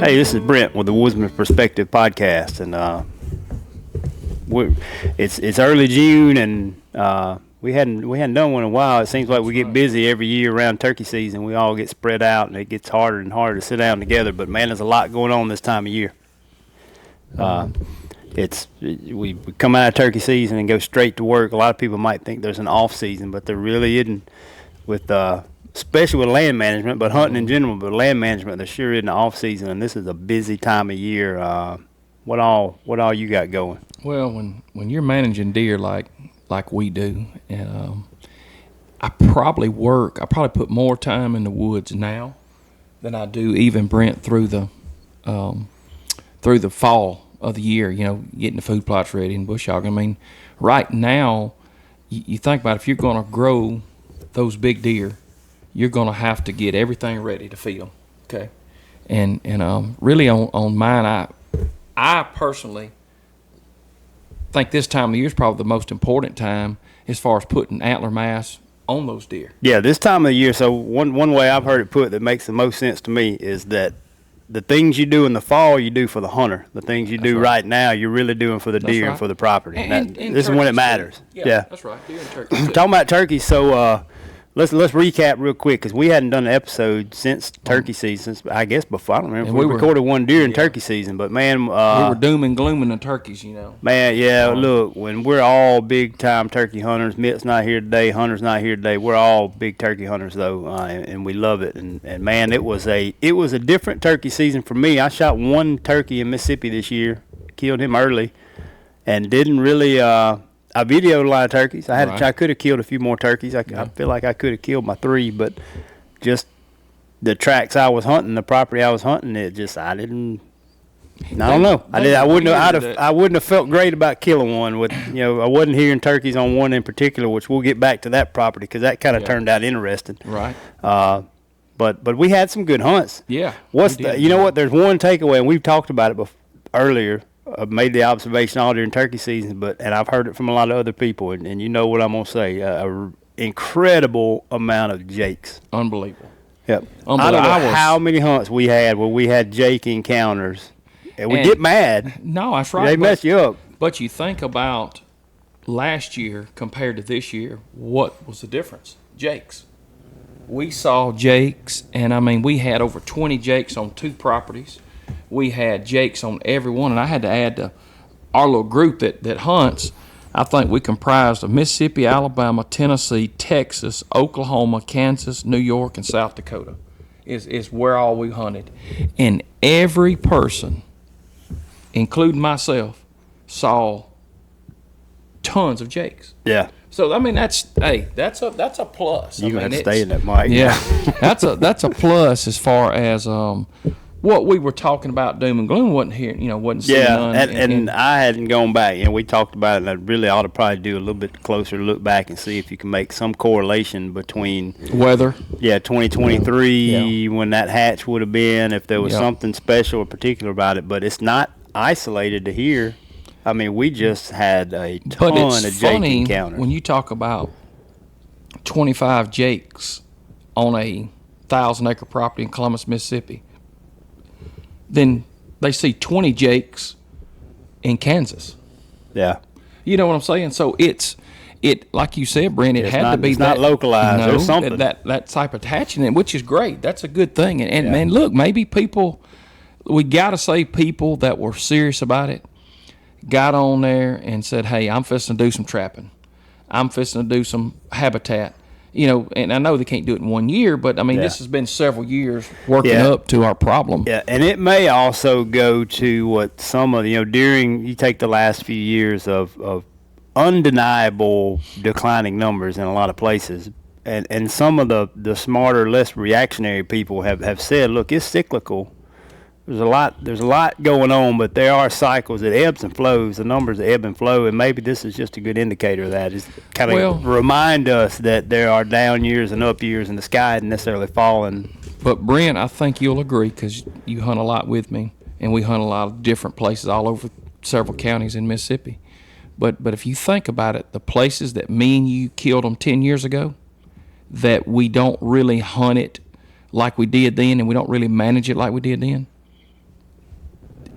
Hey, this is Brent with the Woodsman's Perspective podcast, and it's early June, and we hadn't done one in a while. It seems like we get busy every year around turkey season. We all get spread out, and it gets harder and harder to sit down together. But man, there's a lot going on this time of year. We come out of turkey season and go straight to work. A lot of people might think there's an off season, but there really isn't. With especially with land management, but hunting in general, but land management, there sure isn't an off season, and this is a busy time of year. What all you got going? Well, when you're managing deer like we do, I probably put more time in the woods now than I do even, Brent, through the fall of the year. You know, getting the food plots ready and bush hogging. I mean, right now, you think about if you're going to grow those big deer, you're going to have to get everything ready to feed them. Okay, and really on mine, I personally think this time of year is probably the most important time as far as putting antler mass on those deer. Yeah, this time of the year. So one way I've heard it put that makes the most sense to me is that the things you do in the fall, you do for the hunter. The things you do right now, you're really doing for the deer and for the property. And this is when it matters. Yeah, that's right. Deer and turkey. Talking about turkeys, so let's recap real quick because we hadn't done an episode since turkey season. I guess before, I don't remember. We recorded one during turkey season, but man, we were doom and glooming the turkeys, you know. Man, yeah. Look, when we're all big time turkey hunters, Mitt's not here today, Hunter's not here today. We're all big turkey hunters though, and we love it. And man, it was a different turkey season for me. I shot one turkey in Mississippi this year, killed him early, and didn't really. I videoed a lot of turkeys. I could have killed a few more turkeys. I feel like I could have killed my 3, but just the tracks I was hunting, the property I was hunting, I don't know. I wouldn't have felt great about killing one. I wasn't hearing turkeys on one in particular, which we'll get back to that property because that kind of turned out interesting. Right. But we had some good hunts. Yeah. You know what? There's one takeaway, and we've talked about it earlier. I've made the observation all during turkey season, and I've heard it from a lot of other people, and you know what I'm going to say, incredible amount of jakes. Unbelievable. Yep. I don't know how many hunts we had where we had jake encounters, and we get mad. No, that's right. They mess you up. But you think about last year compared to this year, what was the difference? Jakes. We saw jakes, and I mean, we had over 20 jakes on 2 properties. We had jakes on every one, and I had to add to our little group that hunts. I think we comprised of Mississippi, Alabama, Tennessee, Texas, Oklahoma, Kansas, New York, and South Dakota is where all we hunted. And every person, including myself, saw tons of jakes. Yeah. So I mean that's a plus. You're gonna have to stay in that mic. Yeah, that's a plus as far as what we were talking about doom and gloom wasn't here, wasn't seeing none. And I hadn't gone back. We talked about it, and I really ought to probably do a little bit closer look back and see if you can make some correlation between weather. Yeah, 2023 when that hatch would have been, if there was something special or particular about it. But it's not isolated to here. I mean, we just had a ton of jake encounters. When you talk about 25 jakes on a 1,000-acre property in Columbus, Mississippi, then they see 20 jakes in Kansas. Yeah. You know what I'm saying? So it like you said, Brent, it had to be it's not localized. There's something. That type of attachment, which is great. That's a good thing. And man, look, maybe we got to say people that were serious about it got on there and said, hey, I'm fixing to do some trapping. I'm fixing to do some habitat. And I know they can't do it in 1 year, but I mean, this has been several years working up to our problem. Yeah, and it may also go to what some of during you take the last few years of undeniable declining numbers in a lot of places, and some of the smarter, less reactionary people have said, look, it's cyclical. There's a lot going on, but there are cycles. It ebbs and flows. The numbers ebb and flow, and maybe this is just a good indicator of that. It's kind of remind us that there are down years and up years, and the sky isn't necessarily falling. But Brent, I think you'll agree because you hunt a lot with me, and we hunt a lot of different places all over several counties in Mississippi. But if you think about it, the places that me and you killed them 10 years ago, that we don't really hunt it like we did then, and we don't really manage it like we did then.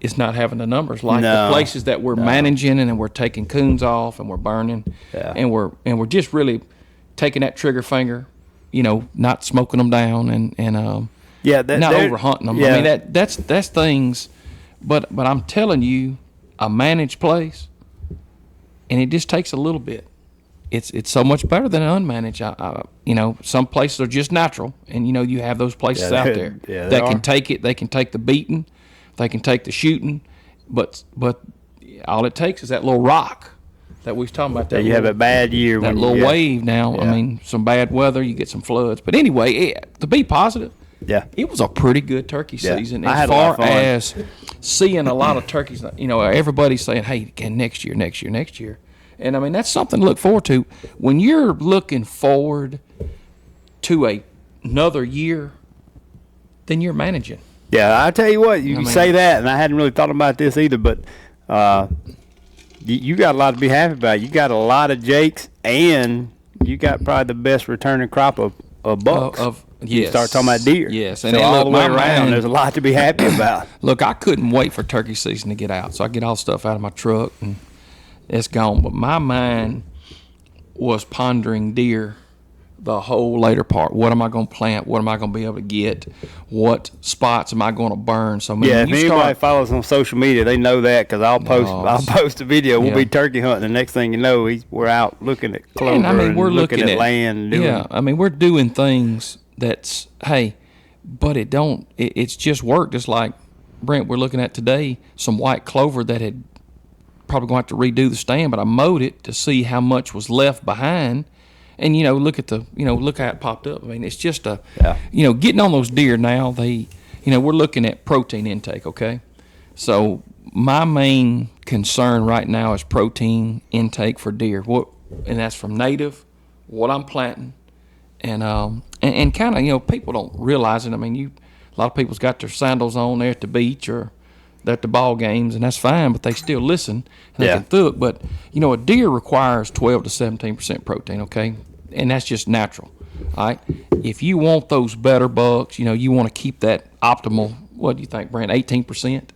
is not having the numbers like No. the places that we're managing, and we're taking coons off and we're burning, and we're just really taking that trigger finger, not smoking them down and not overhunting them. Yeah. I mean that's things, but I'm telling you, a managed place, and it just takes a little bit. It's so much better than unmanaged. Some places are just natural, and you have those places out there that can take it. They can take the beating, they can take the shooting, but all it takes is that little rock that we was talking about. That you have a bad year. That little wave. Now, I mean, some bad weather, you get some floods. But anyway, to be positive, it was a pretty good turkey season. I As had a lot of far fun. as seeing a lot of turkeys, everybody's saying, "Hey, can next year." And I mean, that's something to look forward to. When you're looking forward to another year, then you're managing. Yeah, I tell you what, you say that, and I hadn't really thought about this either, but you got a lot to be happy about. You got a lot of jakes, and you got probably the best returning crop of bucks. You start talking about deer. Yes, and so all the way around, there's a lot to be happy about. Look, I couldn't wait for turkey season to get out, so I get all the stuff out of my truck, and it's gone. But my mind was pondering deer the whole later part. What am I going to plant? What am I going to be able to get? What spots am I going to burn? So if anybody follows on social media, they know that because I'll post a video. We'll be turkey hunting. The next thing you know, we're out looking at clover and we're looking at land. We're doing things that's but it's just work. Just like Brent, we're looking at today some white clover that had probably going to have to redo the stand, but I mowed it to see how much was left behind. And look how it popped up. I mean, it's just getting on those deer now. We're looking at protein intake. Okay, so my main concern right now is protein intake for deer. And that's from native, what I'm planting, and kind of people don't realize it. I mean, a lot of people's got their sandals on there at the beach or they're at the ball games, and that's fine, but they still listen and they can cook. But a deer requires 12 to 17% protein, okay, and that's just natural. All right, if you want those better bucks, you want to keep that optimal. What do you think, Brent? 18%.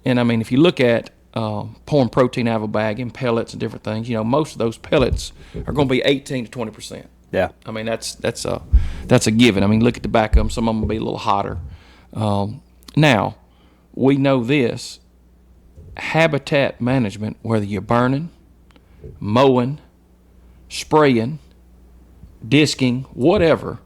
And I mean, if you look at pouring protein out of a bag in pellets and different things, most of those pellets are going to be 18 to 20%. Yeah, I mean that's a given. I mean, look at the back of them; some of them will be a little hotter. Now, we know this: habitat management, whether you're burning, mowing, spraying, disking, whatever,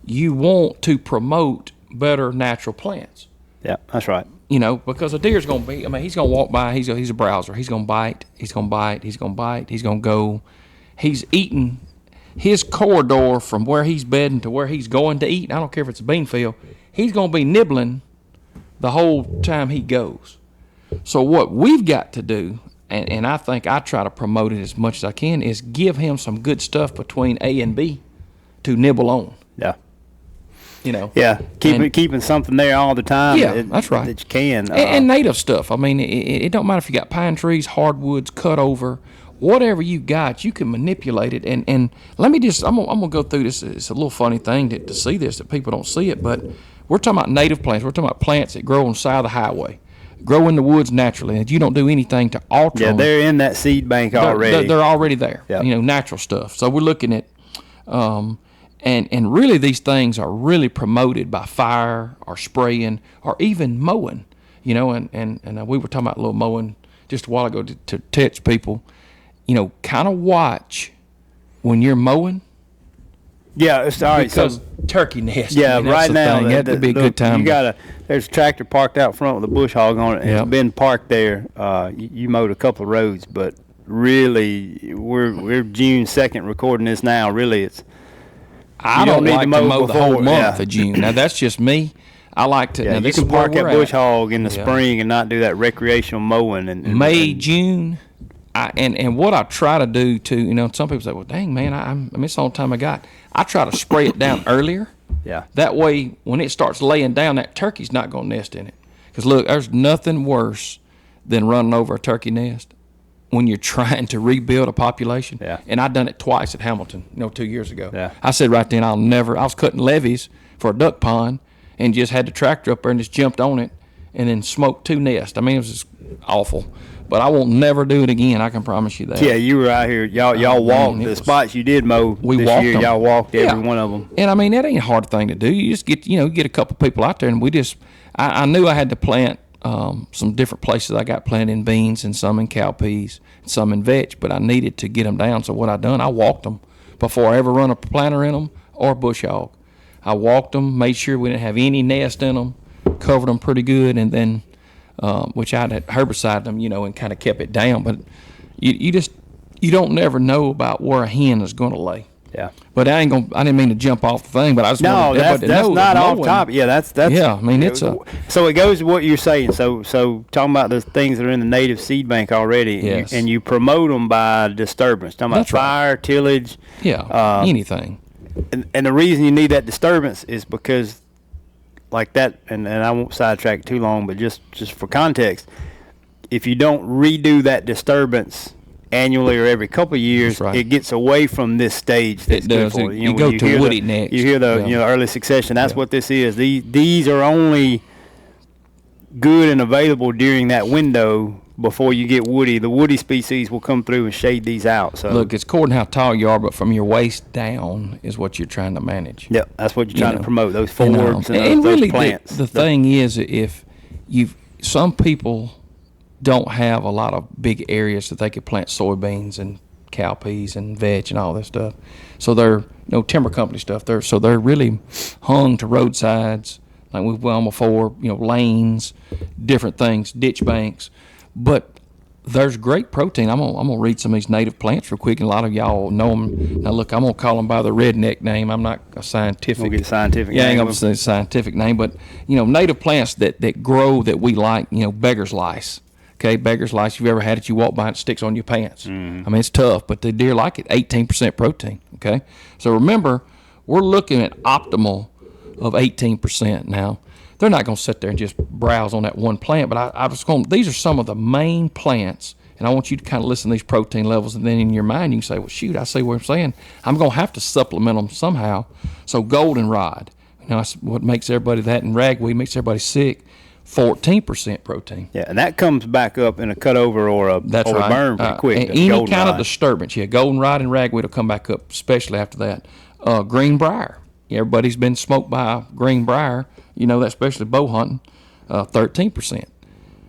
you want to promote better natural plants. Yeah, that's right. Because a deer's going to be, he's going to walk by, he's a browser. He's going to bite, he's going to go. He's eating his corridor from where he's bedding to where he's going to eat. I don't care if it's a bean field. He's going to be nibbling the whole time he goes. So what we've got to do, and I think I try to promote it as much as I can, is give him some good stuff between A and B to nibble on. Yeah. Yeah, keeping something there all the time. Yeah, that's right. That you can. And native stuff. I mean, it don't matter if you got pine trees, hardwoods, cut over, whatever you got, you can manipulate it. And let me I'm gonna go through this. It's a little funny thing to see this, that people don't see it, but we're talking about native plants. We're talking about plants that grow on the side of the highway, grow in the woods naturally, and you don't do anything to alter them. Yeah, they're in that seed bank already. They're already there. Yep. Natural stuff. So we're looking at, and really these things are really promoted by fire or spraying or even mowing. And we were talking about a little mowing just a while ago to teach people. Kind of watch when you're mowing. Yeah, it's all right. Because turkey nest. Yeah, right now that'd be a good time. There's a tractor parked out front with a bush hog on it, and it's been parked there. You mowed a couple of roads, but really, we're June 2nd recording this now. Really, I don't like to mow the whole month of June. Now that's just me. I like to. Yeah, now, you can park that bush hog in the spring and not do that recreational mowing. And May, June. And what I try to do too, some people say, well, dang, man, I mean, it's the only time I got. I try to spray it down earlier. Yeah. That way, when it starts laying down, that turkey's not going to nest in it. Because, look, there's nothing worse than running over a turkey nest when you're trying to rebuild a population. Yeah. And I done it twice at Hamilton, 2 years ago. Yeah. I said right then, I was cutting levees for a duck pond and just had the tractor up there and just jumped on it and then smoked 2 nests. I mean, it was just awful. But I won't never do it again. I can promise you that. Yeah, you were out here. Y'all walked the spots you did mow we this walked year. them. Y'all walked every Yeah. one of them. And I mean, that ain't a hard thing to do. You just get a couple people out there, and we just. I knew I had to plant some different places. I got planted in beans and some in cowpeas, and some in vetch, but I needed to get them down. So what I done, I walked them before I ever run a planter in them or a bush hog. I walked them, made sure we didn't have any nest in them, covered them pretty good, and then. Which I had herbicided them, and kind of kept it down. But you don't never know about where a hen is going to lay. Yeah. But I didn't mean to jump off the thing, but I just No, wanted everybody that's to know not that off mowing- topic. Yeah, that's. Yeah, I mean, it's a. So it goes to what you're saying. So talking about the things that are in the native seed bank already, Yes. and you promote them by disturbance. Talking about That's right. fire, tillage. Yeah, anything. And the reason you need that disturbance is because, like that, and I won't sidetrack too long, but just for context, if you don't redo that disturbance annually or every couple of years, That's right. it gets away from this stage. That's It does. good for You when go you to hear woody next. You hear the Yeah. early succession. That's Yeah. what this is. These are only good and available during that window. Before you get woody, the woody species will come through and shade these out. So Look, it's according to how tall you are, but from your waist down is what you're trying to manage. yep, that's what you're trying to promote. Those And, forbs and and those really, plants. the thing is, if some people don't have a lot of big areas that they could plant soybeans and cowpeas and vetch and all that stuff, so they're timber company stuff. They're really hung to roadsides, like we've done before, lanes, different things, ditch banks, but. There's great protein. I'm gonna read some of these native plants real quick, and a lot of y'all know them. Now, look, I'm gonna call them by the redneck name. I'm not a scientific. We'll get scientific. Yeah, I ain't name. gonna say scientific name, but native plants that grow that we like. Beggar's lice. Okay, beggar's lice. If you've ever had it, you walk by it, it sticks on your pants. Mm-hmm. I mean, it's tough, but the deer like it. 18% protein. Okay, so remember, we're looking at optimal of 18% now. They're not going to sit there and just browse on that one plant, but I was going. These are some of the main plants, and I want you to kind of listen to these protein levels, and then in your mind you can say, well, shoot, I see what I'm saying. I'm going to have to supplement them somehow. So goldenrod, that's what makes everybody that, and ragweed makes everybody sick. 14% protein. Yeah, and that comes back up in a cutover or a That's right. burn pretty quick. And any kind of goldenrod. disturbance, goldenrod and ragweed will come back up, especially after that. Greenbrier. Everybody's been smoked by greenbrier. That, especially bow hunting. 13%.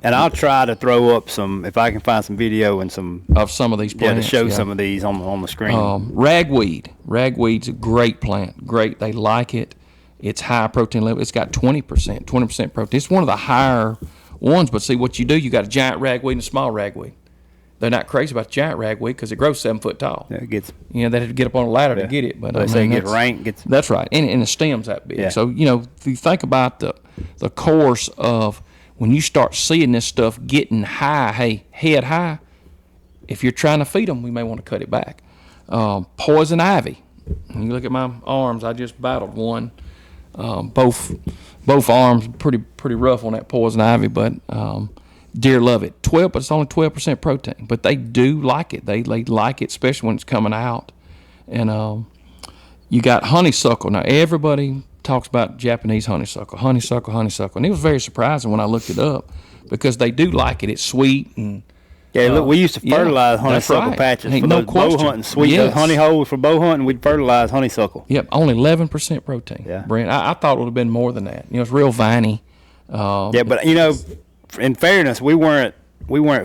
And I'll try to throw up some, if I can find some video and some Of some of these plants. to show some of these on the screen. Ragweed. Ragweed's a great plant. Great. They like it. It's high protein level. It's got 20%. 20% protein. It's one of the higher ones. But see what you do, you got a giant ragweed and a small ragweed. They're not crazy about the giant ragweed because it grows 7 foot tall. Yeah, it gets. They have to get up on a ladder to get it. But They say it gets rank. That's right, and the stem's that big. Yeah. So if you think about the course of when you start seeing this stuff getting high, head high, if you're trying to feed them, we may want to cut it back. Poison ivy. When you look at my arms, I just battled one. Both arms pretty rough on that poison ivy, but deer love it. But it's only 12% protein. But they do like it. They like it, especially when it's coming out. And you got honeysuckle. Now everybody talks about Japanese honeysuckle. And it was very surprising when I looked it up because they do like it. It's sweet and. Yeah, look, we used to fertilize that's honeysuckle right. patches Ain't for no those bow question. hunting, sweet Yes. honey holes for bow hunting. We'd fertilize honeysuckle. Yep, only 11% protein. Yeah. Brent, I thought it would have been more than that. It's real viney. Yeah, but in fairness, we weren't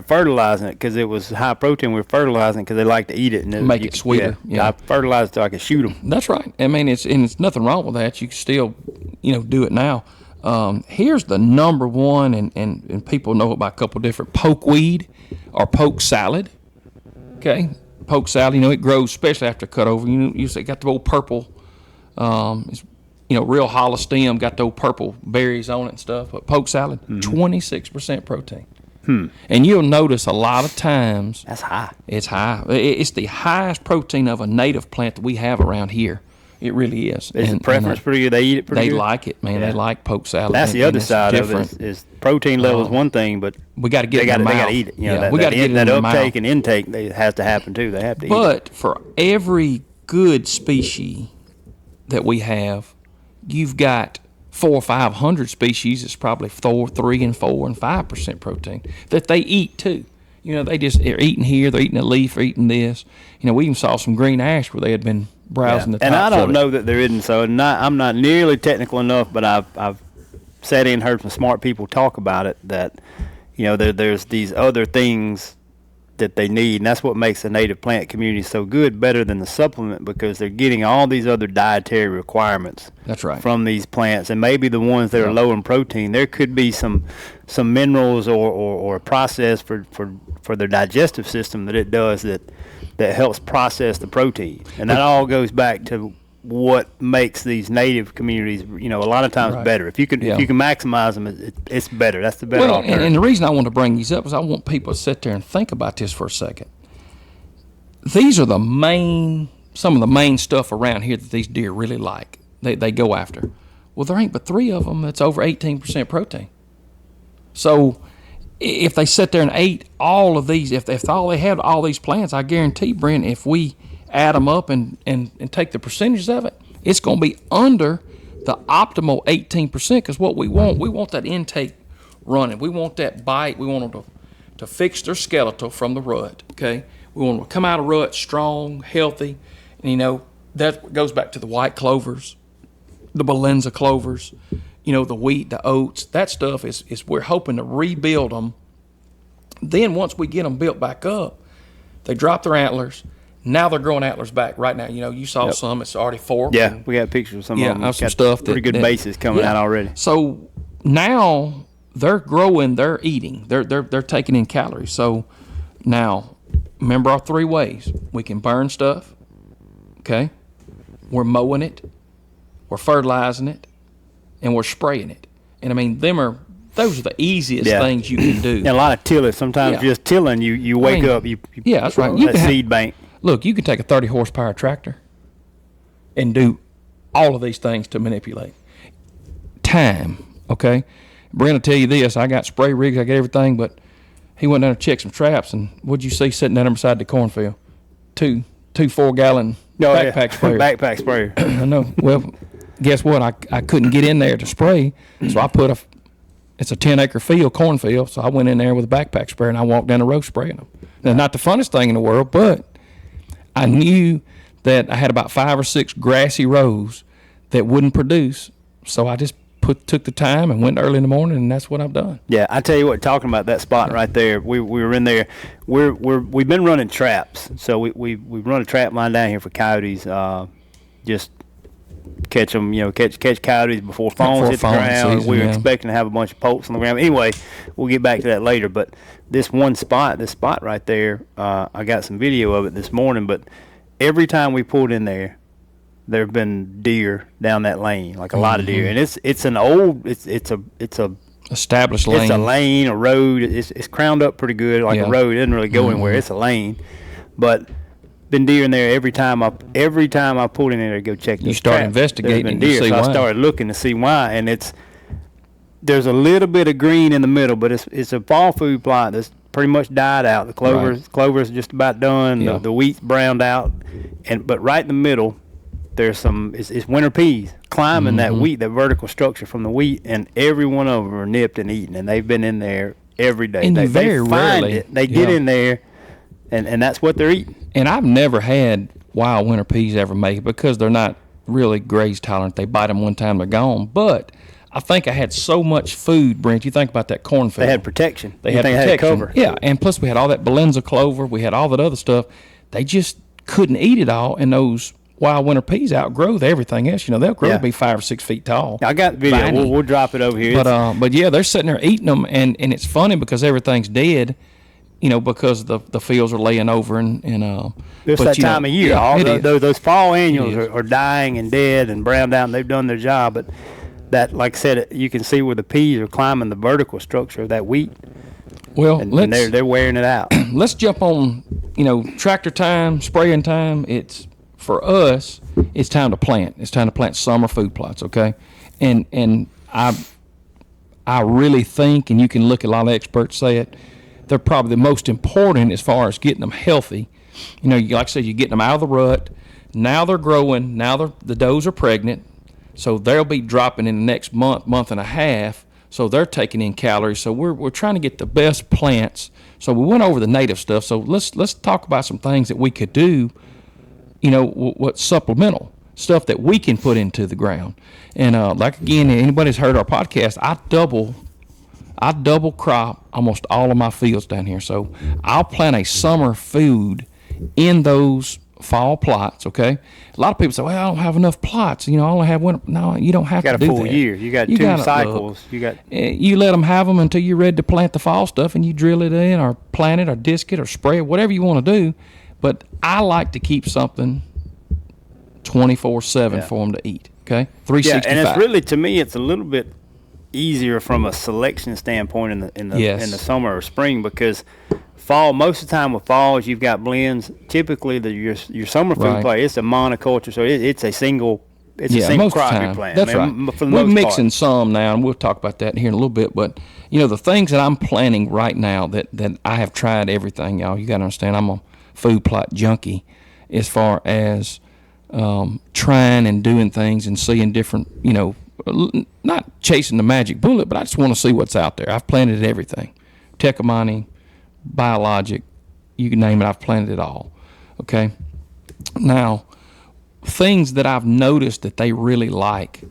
fertilizing it because it was high protein. We were fertilizing it because they like to eat it and Make it sweeter. Yeah. I fertilized it so I could shoot them. That's right. I mean, it's nothing wrong with that. You can still, do it now. Here's the number one, and people know it by a couple different pokeweed or poke salad. Okay, poke salad. It grows especially after cut over. You say got the old purple. It's real hollow stem, got the old purple berries on it and stuff. But poke salad, 26% protein. And you'll notice a lot of times That's high. it's high. It's the highest protein of a native plant that we have around here. It really is. Is the preference pretty good? They eat it pretty They good? like it, man. Yeah. They like poke salad. That's and- the other and it's side different. of it is protein level is one thing, but We got to get they it got in the to mouth. eat it. We got to get it in that the uptake mouth. and intake has to happen too. They have to eat it. But for every good species that we have, you've got 400 or 500 species. It's probably 4, 3, and 4 and 5% protein that they eat too. They're eating here, they're eating a leaf, they're eating this. We even saw some green ash where they had been browsing the tops. And I don't of it. know that there isn't. So I'm not nearly technical enough, but I've sat in and heard some smart people talk about it, that there's these other things that they need, and that's what makes the native plant community so good, better than the supplement, because they're getting all these other dietary requirements. That's right. From these plants, and maybe the ones that are low in protein, there could be some minerals or a process for their digestive system that it does that helps process the protein, and that all goes back to what makes these native communities, a lot of times better. If you can maximize them, it's better. That's the better alternative. And the reason I want to bring these up is I want people to sit there and think about this for a second. These are some of the main stuff around here that these deer really like. They go after. Well, there ain't but 3 of them that's over 18% protein. So if they sit there and ate all of these, if all they had all these plants, I guarantee, Brent, if we add them up and take the percentages of it, it's going to be under the optimal 18%, because what we want that intake running. We want that bite. We want them to fix their skeletal from the rut, okay? We want them to come out of rut strong, healthy, and that goes back to the white clovers, the Balenza clovers, the wheat, the oats. That stuff is we're hoping to rebuild them. Then once we get them built back up, they drop their antlers. Now they're growing antlers back right now. You saw some. It's already forked. Yeah, we got pictures of some of them. Yeah, some stuff. Pretty good bases coming out already. So now they're growing. They're eating. They're taking in calories. So now, remember our 3 ways. We can burn stuff. Okay, we're mowing it, we're fertilizing it, and we're spraying it. And I mean, those are the easiest things you can do. And a lot of tillage. Sometimes just tilling, you wake up. That's right. You seed bank. Look, you can take a 30 horsepower tractor and do all of these things to manipulate. Time, okay? Brent will tell you this. I got spray rigs, I got everything, but he went down to check some traps, and what'd you see sitting down there beside the cornfield? Two 4-gallon backpack sprayers. Backpack sprayer. I know. Well, guess what? I couldn't get in there to spray, so I put it's a 10-acre cornfield, so I went in there with a backpack sprayer, and I walked down the road spraying them. Now, not the funnest thing in the world, but I knew that I had about 5 or 6 grassy rows that wouldn't produce, so I just took the time and went early in the morning, and that's what I've done. Yeah, I tell you what, talking about that spot right there, we were in there. We've been running traps, so we run a trap line down here for coyotes. Just catch them, catch coyotes before fawns hit the ground. We were expecting to have a bunch of poults on the ground. Anyway, we'll get back to that later. But this spot right there, I got some video of it this morning. But every time we pulled in there have been deer down that lane, like a lot of deer. And it's an old, it's a established lane. It's a lane, a road. It's crowned up pretty good, like a road. It doesn't really go anywhere. It's a lane, but been deer in there every time I pulled in there to go check. You start investigating and deer, see so why. I started looking to see why, and there's a little bit of green in the middle, but it's a fall food plot that's pretty much died out. The clover's just about done. Yeah. The wheat's browned out, but right in the middle, there's it's winter peas climbing that wheat, that vertical structure from the wheat, and every one of them are nipped and eaten, and they've been in there every day. And they very find rarely, it. They get in there, and that's what they're eating. And I've never had wild winter peas ever make it because they're not really graze tolerant. They bite them one time, they're gone. But I think I had so much food, Brent. You think about that cornfield. They had protection. They had protection. Cover. Yeah, and plus we had all that Balenza clover. We had all that other stuff. They just couldn't eat it all, and those wild winter peas outgrow everything else. They'll grow to be 5 or 6 feet tall. I got the video. We'll drop it over here. But yeah, they're sitting there eating them, and it's funny because everything's dead. Because the fields are laying over and it's that time of year. Yeah, those fall annuals are dying and dead and browned out, and they've done their job. But that, like I said, you can see where the peas are climbing the vertical structure of that wheat. Well, and they're wearing it out. Let's jump on, tractor time, spraying time. For us, it's time to plant. It's time to plant summer food plots, okay? And I really think, and you can look at a lot of experts say it, they're probably the most important as far as getting them healthy. Like I said, you're getting them out of the rut. Now they're growing. Now the does are pregnant. So they'll be dropping in the next month and a half. So they're taking in calories. So we're trying to get the best plants. So we went over the native stuff. So let's talk about some things that we could do. What supplemental stuff that we can put into the ground. And like again, anybody's heard our podcast, I double crop almost all of my fields down here. So I'll plant a summer food in those fall plots. Okay, a lot of people say, "Well, I don't have enough plots. I only have winter." No, you don't have to do that. You got a full year. You got two cycles. You let them have them until you're ready to plant the fall stuff, and you drill it in, or plant it, or disc it, or spray it, whatever you want to do. But I like to keep something 24/7 for them to eat. Okay, 365. Yeah, and it's really, to me, it's a little bit easier from a selection standpoint in the summer or spring, because fall, most of the time with falls, you've got blends. Typically, your summer food plot, it's a monoculture, so it's a single crop you plant. That's right. We're mixing some now, and we'll talk about that here in a little bit. But the things that I'm planting right now that I have tried everything, y'all. You got to understand, I'm a food plot junkie as far as trying and doing things and seeing different. Not chasing the magic bullet, but I just want to see what's out there. I've planted everything, Tecumani, biologic, you can name it, I've planted it all. Okay, now things that I've noticed that they really like,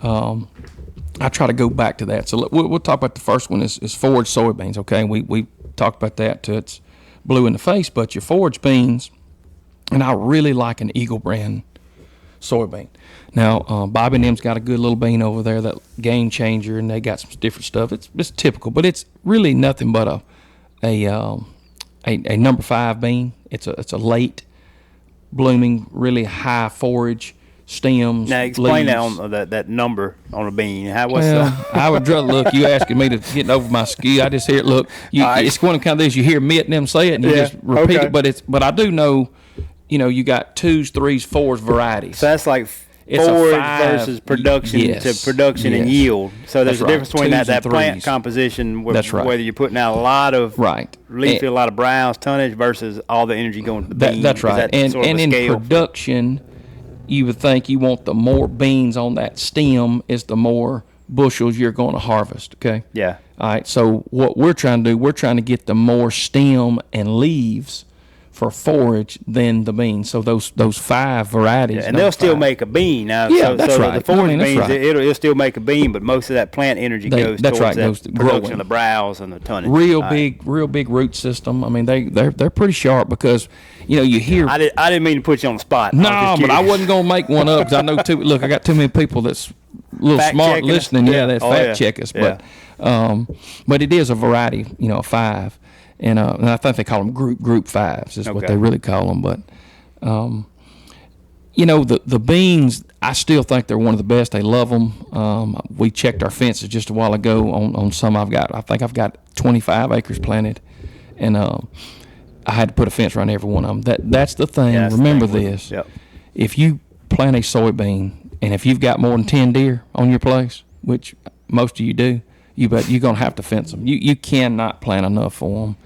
I try to go back to that. So we'll talk about the first one is forage soybeans. Okay, we talked about that till it's blue in the face, but your forage beans, and I really like an Eagle brand soybean. Now Bobby and them's got a good little bean over there, that Game Changer, and they got some different stuff. It's typical, but it's really nothing but a number 5 bean. It's a late blooming, really high forage stems. Now explain leaves. That on that number on a bean. I would look. You asking me to get over my ski? I just hear it. Look, it's one of kind of things you hear Mitt and them say it, and you just repeat it. But I do know, you got 2s, 3s, 4s varieties. So that's like forage versus production and yield. So there's a difference between that plant composition, whether you're putting out a lot of leafy, a lot of browse tonnage versus all the energy going to the bean. That's right. And in production, you would think you want the more beans on that stem is the more bushels you're going to harvest. Okay. Yeah. All right. So what we're trying to do, we're trying to get the more stem and leaves for forage than the beans. So those 5 varieties. And they'll still make a bean. Now, that's right. The forage beans, it'll still make a bean, but most of that plant energy goes towards that production of the browse and the tonnage. Real big root system. I mean, they're pretty sharp, because you hear. I didn't mean to put you on the spot. No, but I wasn't gonna make one up, because I know look, I got too many people that's a little fact smart listening. That fact check us. Yeah. But it is a variety. A 5. And I think they call them group 5s is what they really call them. But, the beans, I still think they're one of the best. They love them. We checked our fences just a while ago on some I've got. I think I've got 25 acres planted. And I had to put a fence around every one of them. That's the thing. Yeah, remember this. Yep. If you plant a soybean, and if you've got more than 10 deer on your place, which most of you do, you're going to have to fence them. You cannot plant enough for them.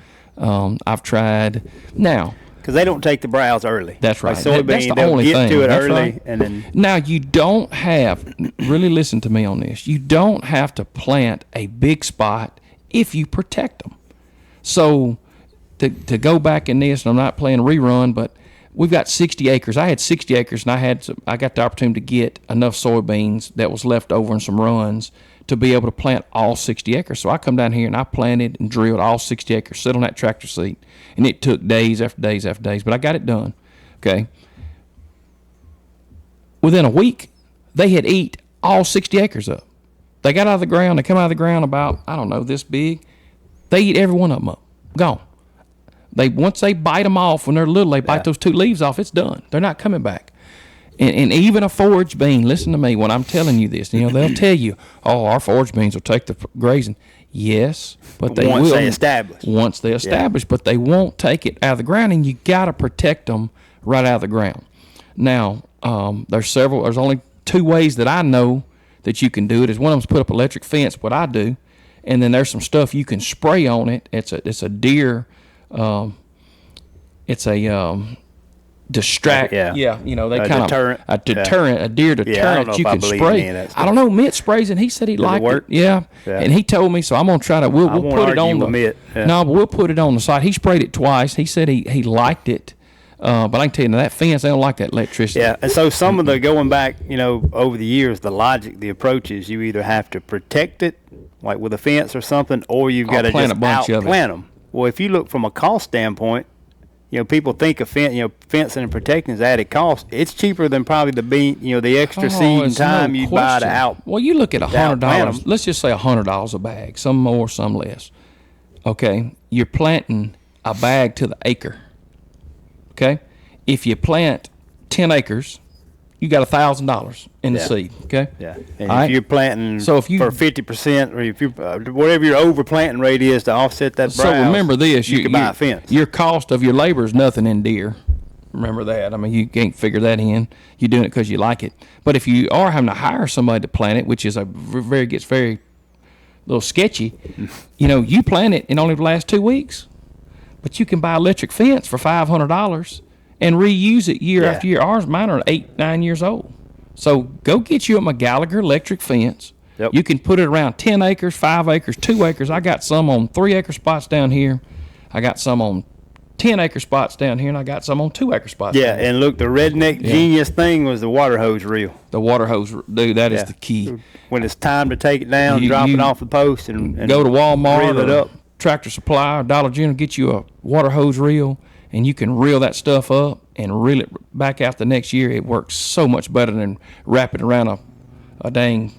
I've tried now, because they don't take the browse early. That's right. Like that's the only thing. To it that's early, right. And then now you don't have. Really listen to me on this. You don't have to plant a big spot if you protect them. So to go back in this, and I'm not playing a rerun, but we've got 60 acres. I had 60 acres, and I got the opportunity to get enough soybeans that was left over in some runs to be able to plant all 60 acres. So I come down here and I planted and drilled all 60 acres, sit on that tractor seat, and it took days after days after days, but I got it done. Okay. Within a week, they had eat all 60 acres up. They got out of the ground. They come out of the ground about, I don't know, this big. They eat every one of them up. Gone. Once they bite them off when they're little, they bite those 2 leaves off. It's done. They're not coming back. And even a forage bean, listen to me when I'm telling you this. They'll tell you, our forage beans will take the grazing. Yes, but they will. Once they establish, but they won't take it out of the ground, and you got to protect them right out of the ground. Now, there's only 2 ways that I know that you can do it. Is one of them's put up electric fence, what I do, and then there's some stuff you can spray on it. It's a deer. It's a distract. Yeah. You know, they A kind deterrent. of a deterrent, a deer deterrent. I don't know you if I can believe spray. in any of that I don't know. Mitt sprays, and he said he liked it. Yeah. And he told me, so I'm gonna try to. We'll put it on the. Mitt. Yeah. No, but we'll put it on the site. He sprayed it twice. He said he liked it. But I can tell you, that fence, they don't like that electricity. Yeah, and so some of the going back, you know, over the years, the logic, the approach is you either have to protect it, like with a fence or something, or you've got to just outplant them. Well, if you look from a cost standpoint, you know, people think of fencing and protecting is added cost. It's cheaper than probably the extra seed and time you buy to out. Well, you look at $100. Let's just say $100 a bag, some more, some less. Okay, you're planting a bag to the acre. Okay, if you plant 10 acres, you got $1,000 in the seed. Okay. Yeah. And if you're planting for 50%, or if you whatever your over planting rate is to offset that browse, so remember this: you can buy a fence. Your cost of your labor is nothing in deer. Remember that. I mean, you can't figure that in. You're doing it because you like it. But if you are having to hire somebody to plant it, which is gets very little sketchy, you know, you plant it in only the last 2 weeks. But you can buy electric fence for $500 and reuse it year after year. Mine are 8, 9 years old. So go get you a McGallagher electric fence. Yep. You can put it around 10 acres, 5 acres, 2 acres. I got some on 3-acre spots down here. I got some on 10-acre spots down here, and I got some on 2-acre spots. Yeah, and look, the redneck genius thing was the water hose reel. The water hose, dude, that is the key. When it's time to take it down, drop it off the post, and go to Walmart, reel it up. Tractor Supply, or Dollar General, get you a water hose reel, and you can reel that stuff up and reel it back out the next year. It works so much better than wrapping around a dang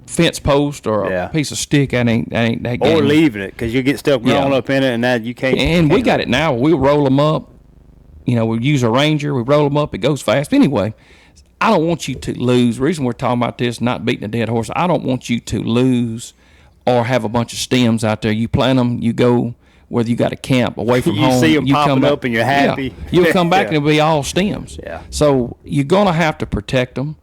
fence post or a piece of stick. That ain't that game. Or leaving it, because you get stuff growing up in it, and that you can't. And we got it now. We roll them up. You know, we use a Ranger. We roll them up. It goes fast. Anyway, I don't want you to lose. The reason we're talking about this, not beating a dead horse, I don't want you to lose or have a bunch of stems out there. You plant them, you go, whether you got a camp away from home. You see them popping back, up and you're happy. Yeah. You'll come back and it'll be all stems. Yeah. So you're going to have to protect them.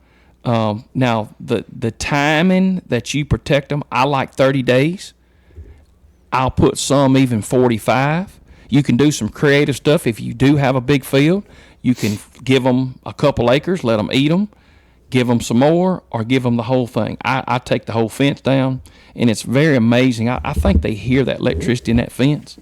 Now, the timing that you protect them, I like 30 days. I'll put some even 45. You can do some creative stuff. If you do have a big field, you can give them a couple acres, let them eat them, give them some more, or give them the whole thing. I take the whole fence down, and it's very amazing. I think they hear that electricity in that fence,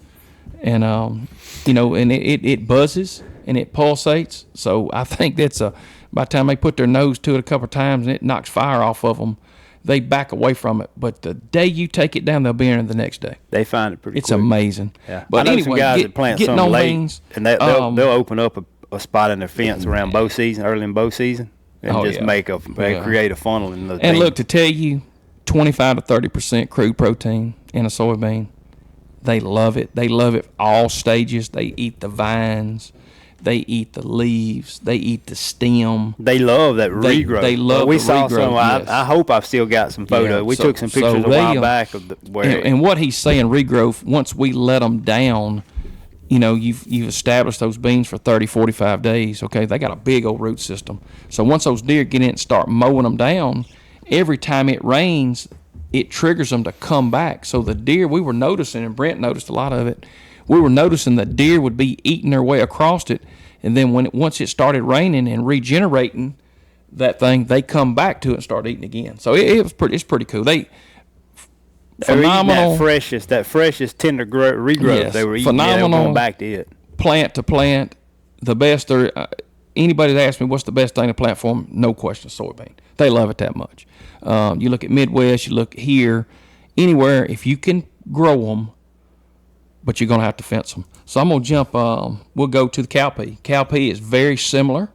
and you know, and it buzzes and it pulsates. So I think that's by the time they put their nose to it a couple of times and it knocks fire off of them, they back away from it. But the day you take it down, they'll be in it the next day. They find it pretty quick. It's amazing. Yeah. But I know anyway, some guys that plant getting some on late, beans, and they'll open up a spot in their fence around bow season, early in bow season, and create a funnel in the And look, to tell you, 25 to 30% crude protein in a soybean. They love it. They love it all stages. They eat the vines. They eat the leaves. They eat the stem. They love that regrowth. They love we the saw regrowth. Some. I hope I've still got some photos. Yeah, we took some pictures a while back of where. And what he's saying, regrowth. Once we let them down, you know, you've established those beans for 30, 45 days. Okay, they got a big old root system. So once those deer get in and start mowing them down, every time it rains, it triggers them to come back. So the deer, we were noticing, and Brent noticed a lot of it, we were noticing the deer would be eating their way across it, and then once it started raining and regenerating that thing, they come back to it and start eating again. So it's pretty cool. Phenomenal. That freshest tender regrowth. Yes, they were eating. Phenomenal. They were going back to it. Plant to plant, the best. Anybody that asks me what's the best thing to plant for them, no question, soybean. They love it that much. You look at Midwest, you look here, anywhere, if you can grow them, but you're going to have to fence them. So I'm going to jump, we'll go to the cowpea. Cowpea is very similar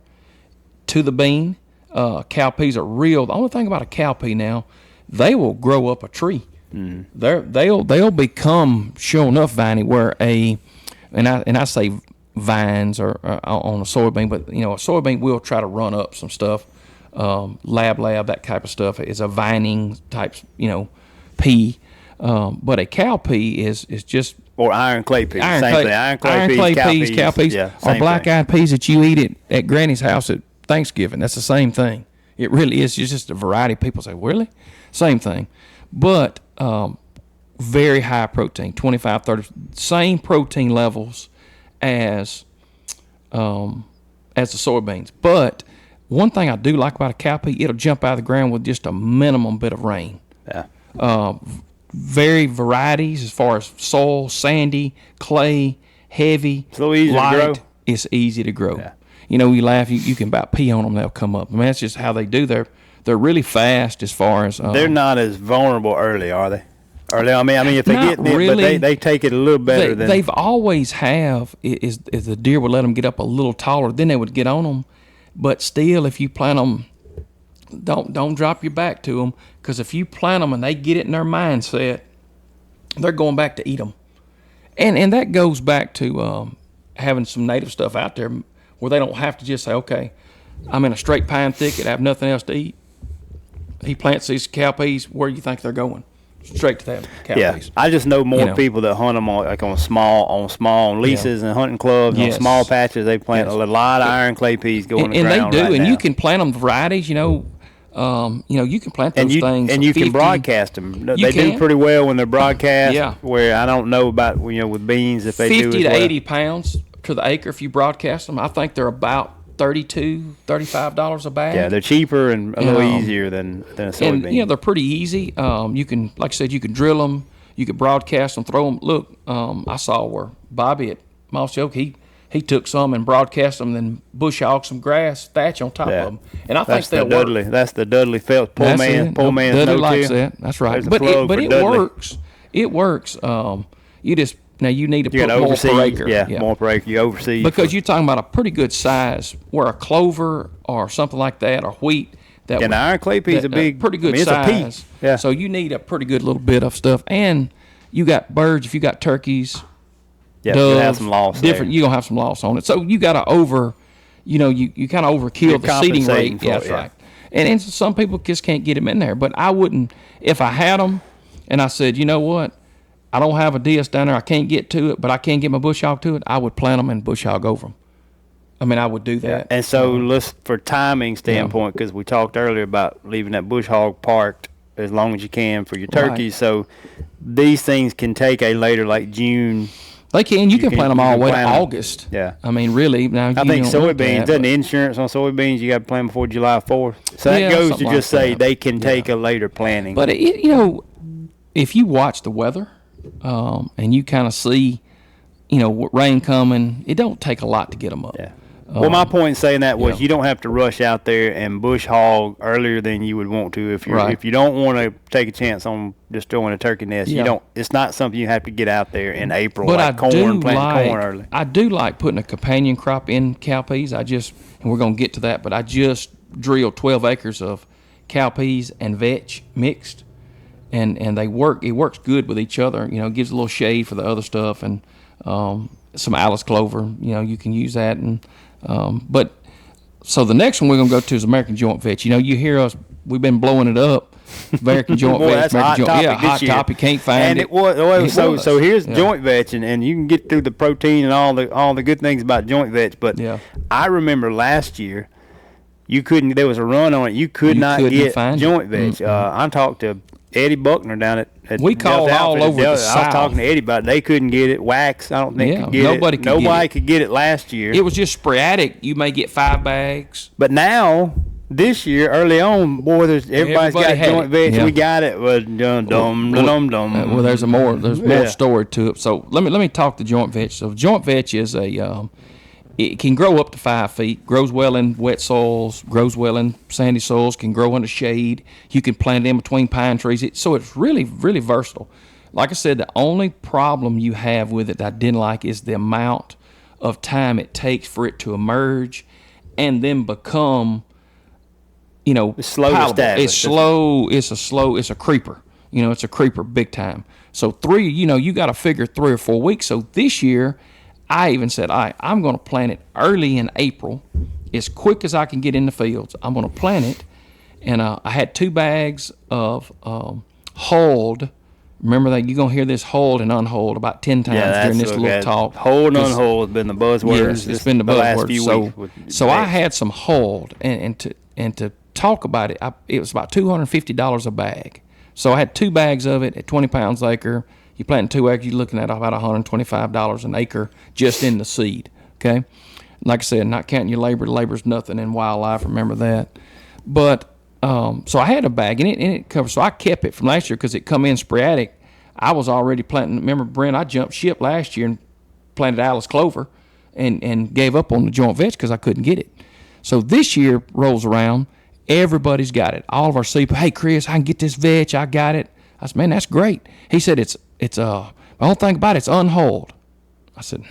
to the bean. Cowpeas are real. The only thing about a cowpea now, they will grow up a tree. Mm-hmm. They'll become, sure enough, viney, where and I say vines or on a soybean, but you know, a soybean will try to run up some stuff. Lab, that type of stuff is a vining type, you know, pea. But a cowpea is just. Or iron clay peas. Same thing. Iron clay peas, cowpeas, or black-eyed peas that you eat at Granny's house at Thanksgiving. That's the same thing. It really is. It's just a variety. People say, really? Same thing. But very high protein, 25, 30, same protein levels as as the soybeans. But one thing I do like about a cowpea, it'll jump out of the ground with just a minimum bit of rain. Yeah. Very varieties as far as soil, sandy, clay, heavy, It's a little easier light. to grow. It's easy to grow. Yeah. You know, you laugh, you can about pee on them, they'll come up. I mean, that's just how they do. They're really fast as far as They're not as vulnerable early, are they? Early, I mean, if they Not get it, really. but they take it a little better than they've always have. Is the deer would let them get up a little taller, then they would get on them. But still, if you plant them, don't drop your back to them, because if you plant them and they get it in their mindset, they're going back to eat them. And that goes back to having some native stuff out there where they don't have to just say, okay, I'm in a straight pine thicket, I have nothing else to eat. He plants these cowpeas. Where do you think they're going? Straight to that cowpeas. Yeah, I just know more You know. people that hunt them on small leases and hunting clubs Yes. on small patches. They plant Yes. a lot of iron clay peas going in the And they ground do, right and now. you can plant them varieties. You know, you can plant those things. and you 50, can broadcast them. They You do can. pretty well when they're broadcast. Yeah. Where I don't know about with beans if they 50 do as to well. 80 pounds to the acre if you broadcast them. I think they're about $32, $35 a bag. Yeah, they're cheaper and a little easier than a soybean. And they're pretty easy. You can, like I said, you can drill them, you can broadcast them, throw them. Look, I saw where Bobby at Moss Oak, he took some and broadcast them, then bush hog some grass, thatch on top Yeah. of them, and I think That's they'll the work. Dudley. That's the Dudley Phelps. Poor That's man. it. Poor man's Dudley no likes kill. that. That's right. There's a But plug for it Dudley. works. It works. You just now you need to You put got to more oversee. per acre. Yeah, more per acre. You oversee Because you're talking about a pretty good size, where a clover or something like that, or wheat. That And would- iron clay pea is a that- big, pretty good I mean, it's size. a pea. Yeah. So you need a pretty good little bit of stuff, and you got birds. If you got turkeys, Yeah, doves, you have some loss different. there. You're gonna have some loss on it. So you got to you kind of overkill You're the seeding compensating rate. for Yeah, it, that's yeah. right. And some people just can't get them in there. But I wouldn't, if I had them, and I said, you know what, I don't have a DS down there, I can't get to it, but I can get my bush hog to it, I would plant them and bush hog over them. I mean, I would do that. And so, let's for timing standpoint, because we talked earlier about leaving that bush hog parked as long as you can for your turkeys. Right. So these things can take a later, like June. They can. You can plant them you all can the way to plant 'em. August. Yeah. I mean, really. Now, I you think don't want soybeans, that, doesn't but- insurance on soybeans, you got to plant before July 4th. So that Yeah, goes to something just like say that. they can take a later planting. But if you watch the weather, and you kind of see, rain coming, it don't take a lot to get them up. Yeah. Well, my point in saying that was you don't have to rush out there and bush hog earlier than you would want to if you Right. if you don't want to take a chance on just throwing a turkey nest. Yeah. You don't. It's not something you have to get out there in April But like planting corn early. I do like putting a companion crop in cowpeas. And we're gonna get to that, but I just drilled 12 acres of cowpeas and vetch mixed, and they work. It works good with each other. It gives a little shade for the other stuff, and some Alice clover. You can use that, and but so the next one we're gonna go to is American Joint Vetch. You hear us. We've been blowing it up. American Joint Boy, Vetch. that's a hot American Joint, topic hot this year. topic. Can't find And it. it was so. was. So here's Yeah. joint vetch, and you can get through the protein and all the good things about joint vetch. But Yeah. I remember last year, you couldn't. There was a run on it. You could You not couldn't get find it. joint vetch. I talked to Eddie Buckner down at We Delta called all Outfit. over the I was South. talking to Eddie about it. They couldn't get it. Wax, I don't think Yeah, could get nobody it. could get Nobody it. could get it last year. It was just sporadic. You may get 5 bags. But now, this year, early on, boy, everybody's Everybody got had joint it. vetch. Yeah. We got it. Well, dum. Well, there's more Yeah. story to it. So let me talk to joint vetch. So joint vetch is it can grow up to 5 feet. Grows well in wet soils. Grows well in sandy soils. Can grow under shade. You can plant it in between pine trees. So it's really, really versatile. Like I said, the only problem you have with it that I didn't like is the amount of time it takes for it to emerge and then become, It's slow to palatable. establish. It's slow. It's a creeper. It's a creeper big time. So you got to figure 3 or 4 weeks. So this year, I even said, I'm going to plant it early in April, as quick as I can get in the fields. I'm going to plant it, and I had 2 bags of hulled. Remember that you're going to hear this hulled and unhulled about 10 times during this little talk. Hold and unhold has been the buzzword. Yes, it's been the last buzzword. few So, weeks with so I vetch. had some hulled, and to talk about it, it was about $250 a bag. So I had 2 bags of it at 20 pounds acre. You plant 2 acres, you're looking at about $125 an acre just in the seed. Okay, Like I said, not counting your labor. Labor's nothing in wildlife. Remember that. But so I had a bag, and it covered. So I kept it from last year because it come in sporadic. I was already planting. Remember, Brent, I jumped ship last year and planted Alice clover, and gave up on the joint vetch because I couldn't get it. So this year rolls around, everybody's got it. All of our people, hey Chris, I can get this vetch. I got it. I said, man, that's great. He said the only thing about it's unhulled. I said,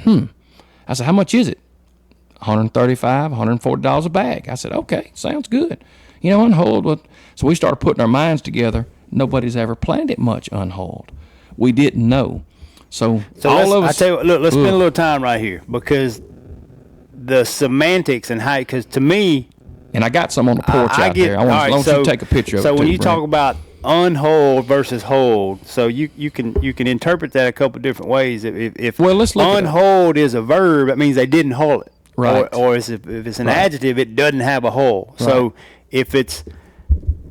I said, how much is it? $135, $140 a bag. I said, okay, sounds good. Unhulled. So we started putting our minds together. Nobody's ever planted it much unhulled. We didn't know. So all of us. I tell you what, look, let's spend a little time right here because the semantics and how, because to me, and I got some on the porch out there. I want you to take a picture of it. So when you Brent. talk about unhulled versus hulled, so you can interpret that a couple different ways. If let's look unhulled is a verb, that means they didn't hull it. Right. Or if it's an adjective, it doesn't have a hull. Right. So if it's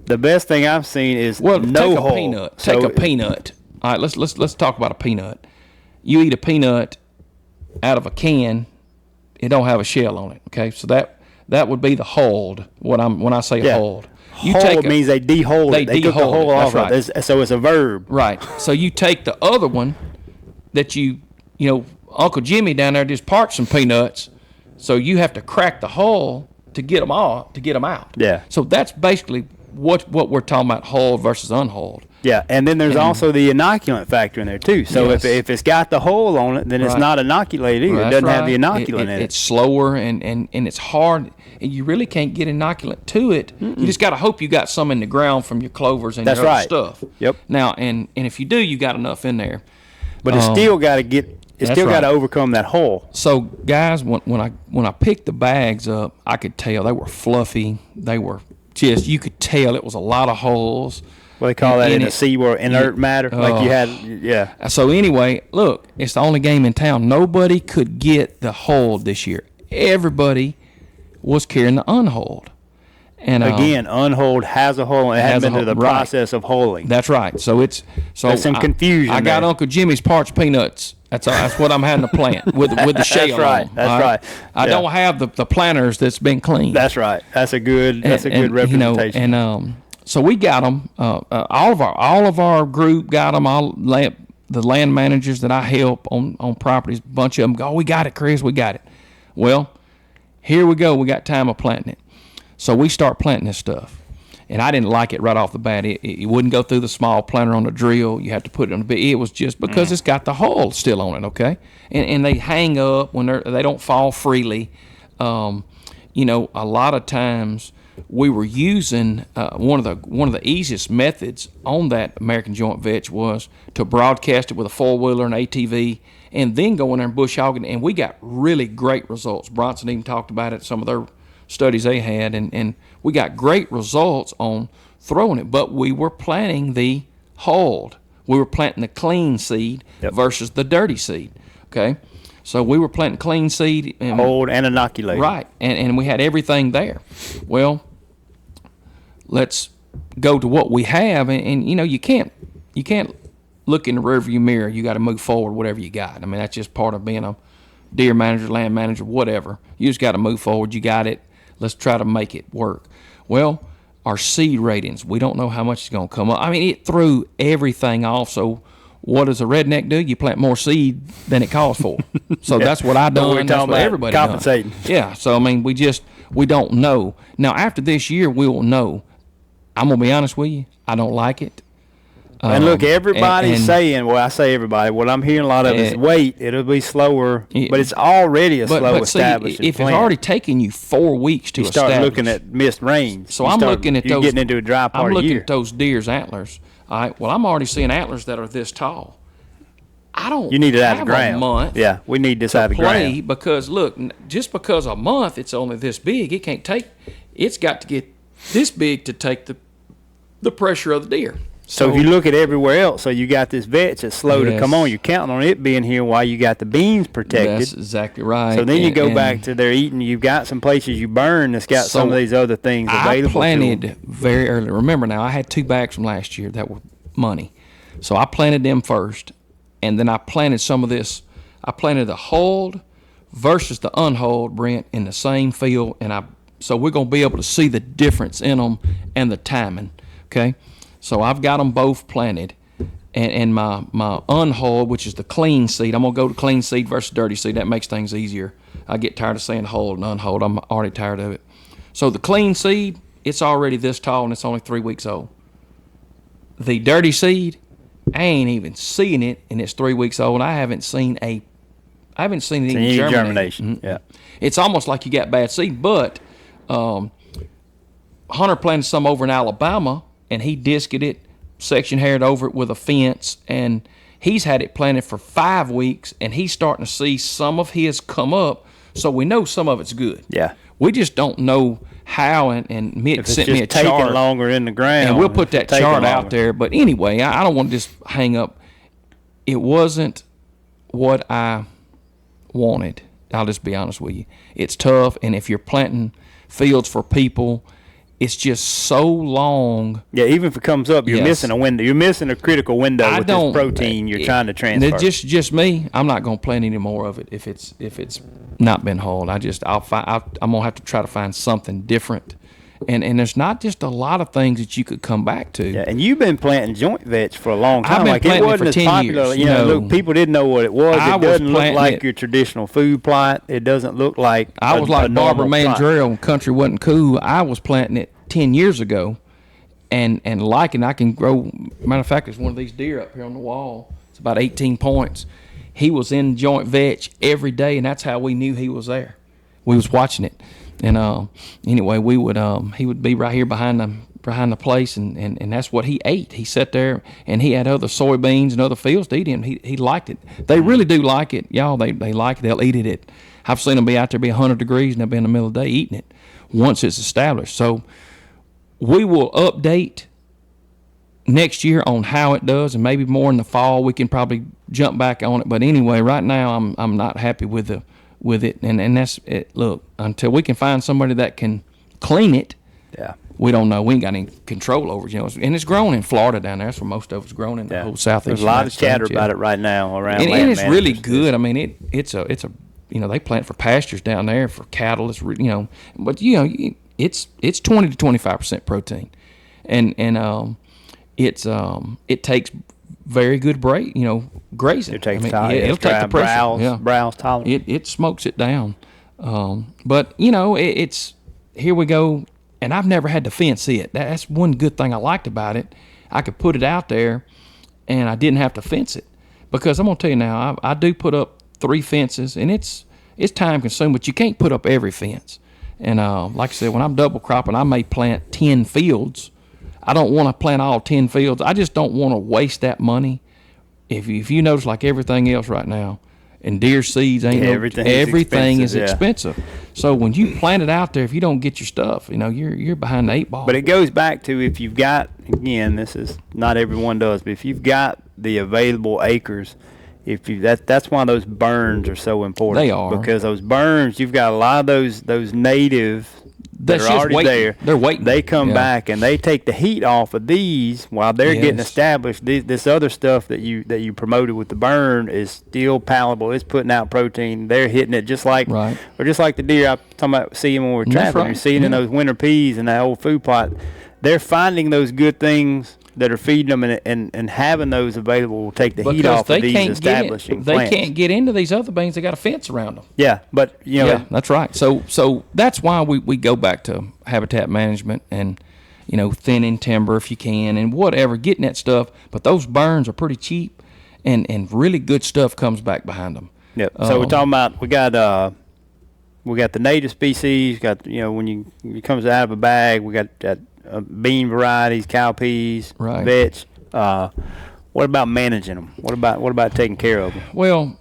the best thing I've seen is no hull. Peanut. Take a peanut. All right, let's talk about a peanut. You eat a peanut out of a can, it don't have a shell on it. Okay, so that would be the hulled. When I say hulled, hulled means they dehulled it. They took the hull off. Right. So it's a verb. Right. So you take the other one that Uncle Jimmy down there just parched some peanuts. So you have to crack the hull to get them out. Yeah. So that's basically what we're talking about, hulled versus unhulled. Yeah, and then there's also the inoculant factor in there too. So if it's got the hull on it, then it's not inoculated either. It doesn't have the inoculant in it. It's slower and it's hard. And you really can't get inoculant to it. Mm-mm. You just got to hope you got some in the ground from your clovers and your other stuff. Yep. Now, and if you do, you got enough in there. But it's still got to got to overcome that hull. So, guys, when I picked the bags up, I could tell they were fluffy. They were just, you could tell it was a lot of holes. Well, they call that in the sea where inert matter, like you had, yeah. So anyway, look, it's the only game in town. Nobody could get the hulled this year. Everybody was carrying the unhulled. And again, unhulled has a hull, and it hasn't been through the process of hulling. That's right. So there's some confusion. I got Uncle Jimmy's parched peanuts. That's what I'm having to plant with the shell. That's right. On, that's right. I don't have the planters that's been cleaned. That's right. That's a good representation. So we got them. All of our group got them. The land managers that I help on properties, a bunch of them go, "Oh, we got it, Chris. We got it." Well, here we go. We got time of planting it. So we start planting this stuff, and I didn't like it right off the bat. It wouldn't go through the small planter on the drill. You had to put it on the big. It was just because it's got the hull still on it, okay? And they hang up when they don't fall freely. A lot of times we were using one of the easiest methods on that American Joint Vetch was to broadcast it with a 4-wheeler and ATV, and then go in there and bush hog it, and we got really great results. Bronson even talked about it, some of their studies they had, and we got great results on throwing it, but we were planting the hulled. We were planting the clean seed versus the dirty seed, okay? So we were planting clean seed. Hulled and inoculated. Right, and we had everything there. Well, let's go to what we have, and you can't look in the rearview mirror. You got to move forward, whatever you got. I mean, that's just part of being a deer manager, land manager, whatever. You just got to move forward. You got it. Let's try to make it work. Well, our seed ratings, we don't know how much is going to come up. I mean, it threw everything off. So what does a redneck do? You plant more seed than it calls for. So that's what I done. That's what everybody compensating. Done. Yeah. So, I mean, we don't know. Now, after this year, we will know. I'm going to be honest with you. I don't like it. And look, everybody's saying, well, I say everybody, what I'm hearing a lot of is wait, it'll be slower, but it's already a slow established if plant. It's already taken you 4 weeks to establish. You start looking at missed rains. So you're getting into a dry part of the year. I'm looking at those deer's antlers. All right, well, I'm already seeing antlers that are this tall. You need it out of the ground. A month. Yeah, we need this out of the ground. Because look, just because a month it's only this big, it's got to get this big to take the pressure of the deer. So if you look at everywhere else, so you got this vetch that's slow to come on. You're counting on it being here while you got the beans protected. That's exactly right. So then you go back to their eating. You've got some places you burn that's got some of these other things available. I planted very early. Remember now, I had 2 bags from last year that were money. So I planted them first, and then I planted some of this. I planted the hulled versus the unhulled, Brent, in the same field, so we're going to be able to see the difference in them and the timing. Okay, so I've got them both planted, and my unhulled, which is the clean seed, I'm gonna go to clean seed versus dirty seed. That makes things easier. I get tired of saying hulled and unhulled. I'm already tired of it. So the clean seed, it's already this tall and it's only 3 weeks old. The dirty seed, I ain't even seeing it, and it's 3 weeks old. I haven't seen it even germination. Yeah, it's almost like you got bad seed. But Hunter planted some over in Alabama, and he disced it, section haired over it with a fence, and he's had it planted for 5 weeks, and he's starting to see some of his come up, so we know some of it's good. Yeah. We just don't know how, and Mick sent me a chart. Taking longer in the ground. And we'll put that chart out there. But anyway, I don't want to just hang up. It wasn't what I wanted. I'll just be honest with you. It's tough, and if you're planting fields for people, it's just so long. Yeah, even if it comes up, you're missing a window. You're missing a critical window with this protein you're trying to transfer. Just me. I'm not going to plant any more of it if it's not been hulled. I'm gonna have to try to find something different. And there's not just a lot of things that you could come back to. Yeah, and you've been planting joint vetch for a long time. I've been planting it wasn't for 10 as popular. years. You know, look, people didn't know what it was. It doesn't look like your traditional food plot. It doesn't look like I was like Barbara Mandrell when country wasn't cool. I was planting it 10 years ago, and liking I can grow. Matter of fact, there's one of these deer up here on the wall. It's about 18 points. He was in joint vetch every day, and that's how we knew he was there. We was watching it. And anyway, he would be right here behind the place, and that's what he ate. He sat there, and he had other soybeans and other fields to eat in. He liked it. They really do like it, y'all. They like it. They'll eat it. I've seen them be out there, be 100 degrees, and they'll be in the middle of the day eating it once it's established. So we will update next year on how it does, and maybe more in the fall. We can probably jump back on it. But anyway, right now I'm not happy with it, and that's it. Look, until we can find somebody that can clean it, we don't know. We ain't got any control over it, you know. And it's grown in Florida down there. That's where most of it's grown in the whole southeast. There's a lot of chatter about it right now around. And it's really good. I mean, it's a you know, they plant for pastures down there for cattle. It's you know, but you know, it's 20 to 25% protein, and it takes very good grazing. It takes it'll take the pressure. Browse tolerance. It smokes it down. But you know, it's here we go. And I've never had to fence it. That's one good thing I liked about it. I could put it out there, and I didn't have to fence it. Because I'm gonna tell you now, I do put up 3 fences, and it's time consuming. But you can't put up every fence. And like I said, when I'm double cropping, I may plant 10 fields. I don't want to plant all 10 fields. I just don't want to waste that money. If you notice, like everything else right now, and deer seeds everything is expensive. So when you plant it out there, if you don't get your stuff, you know, you're behind the 8 ball. But it goes back to, if you've got, again, this is not everyone does, but if you've got the available acres, that's why those burns are so important. They are, because those burns, you've got a lot of those native that are already there. They're waiting. They come back and they take the heat off of these while they're getting established. This other stuff that you promoted with the burn is still palatable. It's putting out protein. They're hitting it just like the deer I'm talking about seeing when we're trapping. You're seeing in those winter peas and that old food plot. They're finding those good things that are feeding them, and having those available will take the heat off of these establishing plants. They can't get into these other beans. They got a fence around them. Yeah, but you know. Yeah, that's right. So that's why we go back to habitat management and, you know, thinning timber if you can and whatever, getting that stuff. But those burns are pretty cheap, and really good stuff comes back behind them. Yep. So we're talking about we got the native species. Got, you know, when it comes out of a bag, we got that. Bean varieties, cowpeas, vetch. What about managing them? What about taking care of them? Well,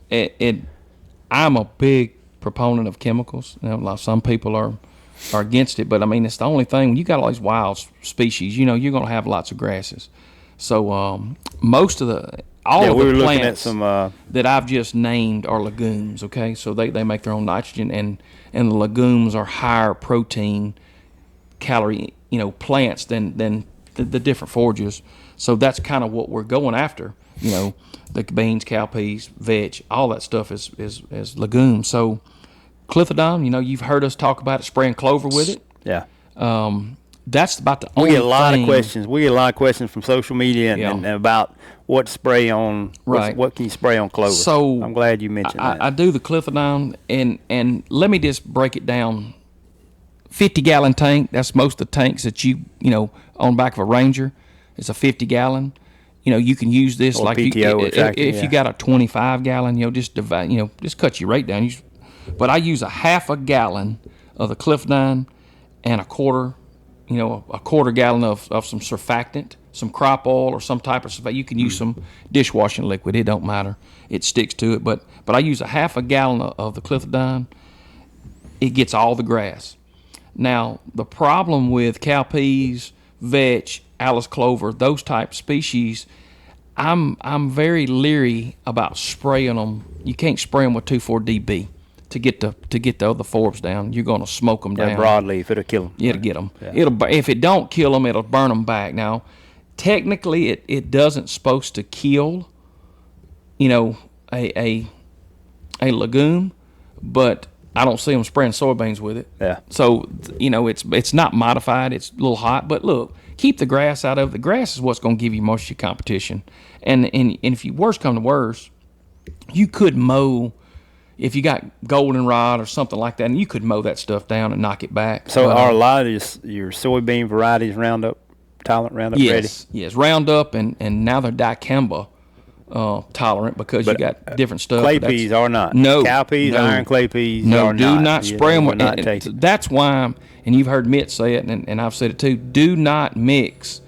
I'm a big proponent of chemicals. You know, some people are against it, but I mean, it's the only thing. When you got all these wild species, you know, you're going to have lots of grasses. So most of the plants that I've just named are legumes. Okay, so they make their own nitrogen, and the legumes are higher protein, calorie, you know, plants than the different forages. So that's kind of what we're going after. You know, the beans, cowpeas, vetch, all that stuff is legumes. So Clithodon, you've heard us talk about it, spraying clover with it. Yeah. That's about the only We get a lot thing. of questions. We get a lot of questions from social media and about what to spray on. Right. What can you spray on clover? So I'm glad you mentioned that. I do the Clithodon, and let me just break it down. 50-gallon tank. That's most of the tanks that on the back of a Ranger. It's a 50-gallon. You can use this or like PTO if you got a 25-gallon. Just divide. Just cut your rate down. But I use a half a gallon of the Clithodon and a quarter gallon of some surfactant, some crop oil or some type of surfactant. You can use some dishwashing liquid. It don't matter. It sticks to it. But I use a half a gallon of the Clithodon. It gets all the grass. Now, the problem with cowpeas, vetch, Alice clover, those type species, I'm very leery about spraying them. You can't spray them with 2,4-DB to get the other forbs down. You're going to smoke them down. Broadleaf, it'll kill them. It'll get them. Yeah. If it don't kill them, it'll burn them back. Now, technically, it doesn't supposed to kill, a legume, but I don't see them spraying soybeans with it. Yeah. So, it's not modified. It's a little hot. But look, keep the grass out of it. The grass is what's going to give you most of your competition. And if you worst come to worst, you could mow, if you got goldenrod or something like that, and you could mow that stuff down and knock it back. So are a lot of your soybean varieties Roundup tolerant, Roundup ready? Yes, Roundup, and now they're dicamba tolerant because you got different stuff. Clay peas are not. No. Cowpeas, iron clay peas are not. Do not spray them. That's why, and you've heard Mitt say it, and I've said it too, do not mix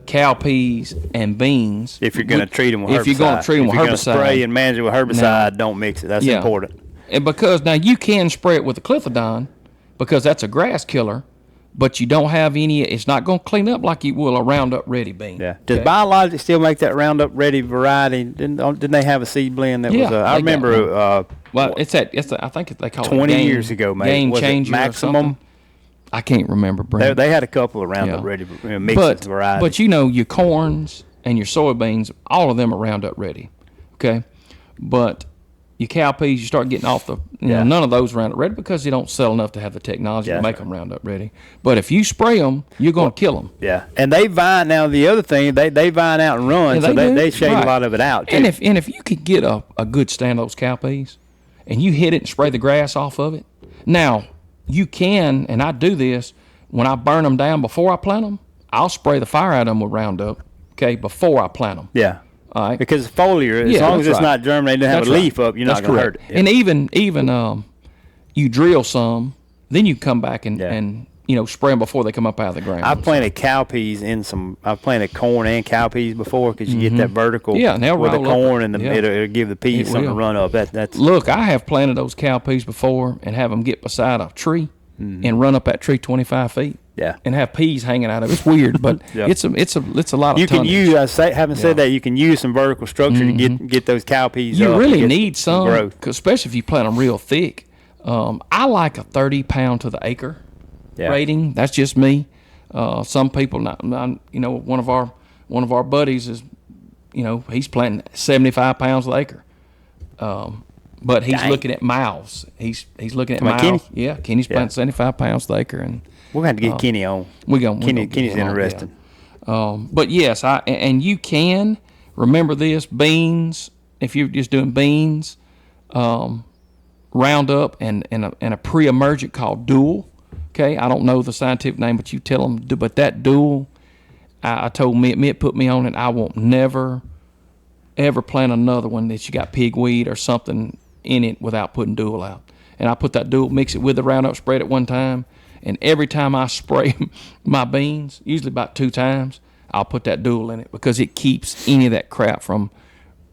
cowpeas and beans. If you're going to treat them with herbicide. If you're going to treat them with herbicide. If you're going to spray and manage it with herbicide, don't mix it. That's important. And because now you can spray it with the Clithodon because that's a grass killer, but you don't have any, it's not going to clean up like you will a Roundup Ready bean. Yeah. Does Biologic still make that Roundup Ready variety? Didn't they have a seed blend that was, I remember. Well, I think they call it 20 years ago, maybe. Game was Changer it Maximum? I can't remember, Brent. They had a couple of Roundup Ready mixed varieties. But your corns and your soybeans, all of them are Roundup Ready, okay? But your cowpeas, you start getting off none of those Roundup Ready because they don't sell enough to have the technology to make them Roundup Ready. But if you spray them, you're going to kill them. Yeah, and they vine now. The other thing, they vine out and run, so they shade a lot of it out too. And if you could get a good stand of those cowpeas, and you hit it and spray the grass off of it, now you can, and I do this when I burn them down before I plant them. I'll spray the fire out of them with Roundup, okay, before I plant them. Yeah. All right. Because foliar, as long as it's not germinated, doesn't have a leaf up, you're not going to hurt it. Yeah. And even you drill some, then you come back and spray them before they come up out of the ground. I've planted cowpeas I've planted corn and cowpeas before because you get that vertical and they'll with the roll corn up. and it'll give the peas something to run up. That's Look, I have planted those cowpeas before and have them get beside a tree and run up that tree 25 feet. Yeah, and have peas hanging out of it. It's weird, but it's a lot of. You can tonnage. use. Having said that, you can use some vertical structure to get those cowpeas. You up really need some growth, especially if you plant them real thick. I like a 30 pound to the acre rating. That's just me. Some people, one of our buddies is, he's planting 75 pounds an acre. But he's looking at mouths. He's looking at mouths. Kenny? Yeah, Kenny's planting 75 pounds an acre, and we're going to have to get Kenny on. Kenny's interested. But yes, and you can remember this: beans. If you're just doing beans, Roundup and a pre-emergent called Dual. Okay, I don't know the scientific name, but you tell them. But that Dual, I told Mitt put me on it. I won't never ever plant another one that you got pigweed or something in it without putting Dual out. And I put that Dual, mix it with the Roundup, spread it one time. And every time I spray my beans, usually about 2 times, I'll put that Dual in it because it keeps any of that crap from,